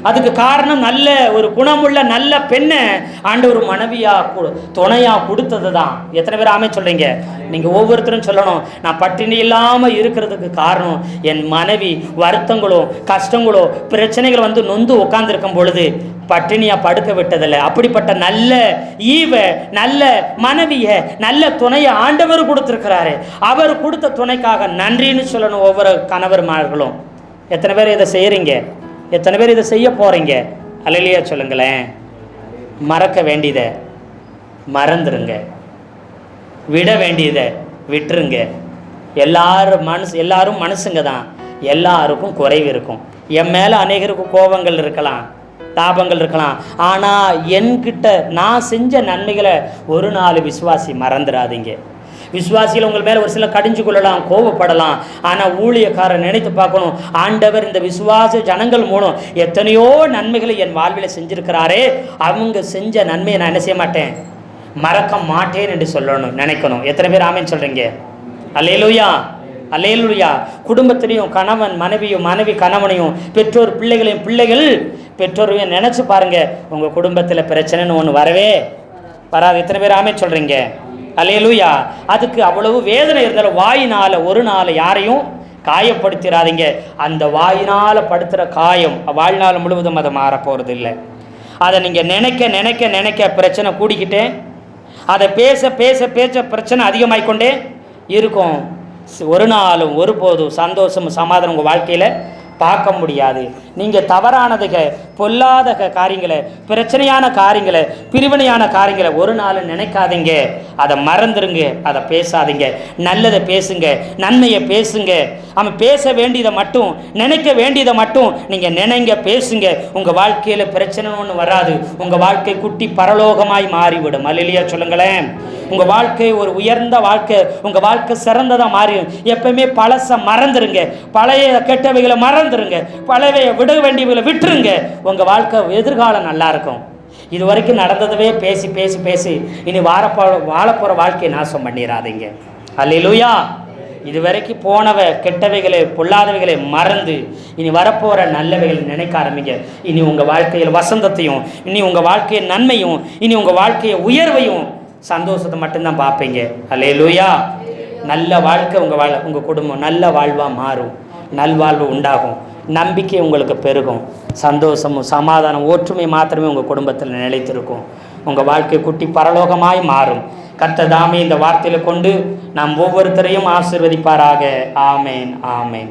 அதுக்கு காரணம் நல்ல ஒரு குணமுள்ள நல்ல பெண்ணை ஆண்டவர் மனைவியாக துணையாக கொடுத்தது தான். எத்தனை பேர் ஆமே சொல்கிறீங்க? நீங்கள் ஒவ்வொருத்தரும் சொல்லணும், நான் பட்டினி இல்லாமல் இருக்கிறதுக்கு காரணம் என் மனைவி வருத்தங்களோ கஷ்டங்களோ பிரச்சனைகள் வந்து நொந்து உட்காந்துருக்கும் பொழுது பட்டினியாக படுக்க விட்டதில்லை. அப்படிப்பட்ட நல்ல நல்ல மனைவியை நல்ல துணையை ஆண்டவர் கொடுத்துருக்கிறாரு. அவர் கொடுத்த துணைக்காக நன்றின்னு சொல்லணும் ஒவ்வொரு கணவர்மார்களும். எத்தனை பேர் இதை செய்கிறீங்க? எத்தனை பேர் இதை செய்ய போகிறீங்க? அல்லேலூயா சொல்லுங்களேன். மறக்க வேண்டியதை மறந்துடுங்க, விட வேண்டியதை விட்டுருங்க. எல்லாரும் மனுஷங்க தான், எல்லாருக்கும் குறைவு இருக்கும். என் மேலே அநேகருக்கு கோபங்கள் இருக்கலாம், தாபங்கள் இருக்கலாம். ஆனால் என்கிட்ட நான் செஞ்ச நன்மைகளை ஒரு நாள் விசுவாசி மறந்துடாதீங்க. விசுவாசிகள் உங்கள் மேலே ஒரு சில கடிஞ்சு கொள்ளலாம், கோபப்படலாம். ஆனால் ஊழியக்காரர் நினைத்து பார்க்கணும், ஆண்டவர் இந்த விசுவாச ஜனங்கள் மூலம் எத்தனையோ நன்மைகளை என் வாழ்வில் செஞ்சுருக்கிறாரே, அவங்க செஞ்ச நன்மையை நான் என்ன செய்ய மாட்டேன், மறக்க மாட்டேன் என்று சொல்லணும், நினைக்கணும். எத்தனை பேர் ஆமேன்னு சொல்கிறீங்க? அல்லேலூயா, அல்லேலூயா. குடும்பத்திலையும் கணவன் மனைவியும், மனைவி கணவனையும், பெற்றோர் பிள்ளைகளையும், பிள்ளைகள் பெற்றோரையும் நினச்சி பாருங்கள். உங்கள் குடும்பத்தில் பிரச்சனைன்னு ஒன்று வரவே வராது. எத்தனை பேர் ஆமேன்னு சொல்கிறீங்க? அல்லேலூயா. அதுக்கு அவ்வளவு வேதனை இருந்தாலும் வாயினால் ஒரு நாள் யாரையும் காயப்படுத்திடாதீங்க. அந்த வாயினால் படுத்துகிற காயம் வாழ்நாள் முழுவதும் அதை மாறப்போகிறது இல்லை. அதை நீங்கள் நினைக்க நினைக்க நினைக்க பிரச்சனை கூடிக்கிட்டே, அதை பேச பேச பேச பிரச்சனை அதிகமாகிக்கொண்டே இருக்கும். ஒரு நாளும் ஒருபோதும் சந்தோஷம் சமாதானம் உங்கள் வாழ்க்கையில் பார்க்க முடியாது. நீங்கள் தவறானதுக, பொல்லாத காரியங்களை, பிரச்சனையான காரியங்களை, பிரிவினையான காரியங்களை ஒரு நாள் நினைக்காதீங்க. அதை மறந்துடுங்க. அதை பேசாதீங்க. நல்லதை பேசுங்க, நன்மையை பேசுங்க. அவன் பேச வேண்டியதை மட்டும், நினைக்க வேண்டியதை மட்டும் நீங்கள் நினைங்க, பேசுங்க. உங்கள் வாழ்க்கையில் பிரச்சனை ஒன்று வராது. உங்கள் வாழ்க்கை குட்டி பரலோகமாய் மாறிவிடும். அல்லேலூயா சொல்லுங்களேன். உங்கள் வாழ்க்கை ஒரு உயர்ந்த வாழ்க்கை, உங்கள் வாழ்க்கை சிறந்ததாக மாறிடும். எப்பவுமே பழச மறந்துடுங்க. பழைய கெட்டவைகளை மறந்துடுங்க. பழைய விட வேண்டியவைகளை விட்டுருங்க. உங்கள் வாழ்க்கை எதிர்காலம் நல்லா இருக்கும். இது வரைக்கும் நடந்ததவே பேசி பேசி பேசி இனி வாழப்போகிற வாழ்க்கையை நாசம் பண்ணிடாதீங்க. அல்லேலூயா. இது வரைக்கும் போனவ கெட்டவைகளை, பொல்லாதவைகளை மறந்து இனி வரப்போகிற நல்லவைகளை நினைக்க ஆரம்பிங்க. இனி உங்கள் வாழ்க்கையில் வசந்தத்தையும், இனி உங்கள் வாழ்க்கையில் நன்மையும், இனி உங்கள் வாழ்க்கையை உயர்வையும், சந்தோஷத்தை மட்டும்தான் பார்ப்பீங்க. அல்லேலூயா. நல்ல வாழ்க்கை உங்கள் குடும்பம் நல்ல வாழ்வாக மாறும். நல்வாழ்வு உண்டாகும். நம்பிக்கை உங்களுக்கு பெருகும். சந்தோஷமும் சமாதானம், ஒற்றுமை மாத்திரமே உங்கள் குடும்பத்தில் நிலைத்திருக்கும். உங்கள் வாழ்க்கை குட்டி பரலோகமாய் மாறும். கர்த்தர் தாமே இந்த வார்த்தையில் கொண்டு நாம் ஒவ்வொருத்தரையும் ஆசீர்வதிப்பாராக. ஆமேன், ஆமேன்.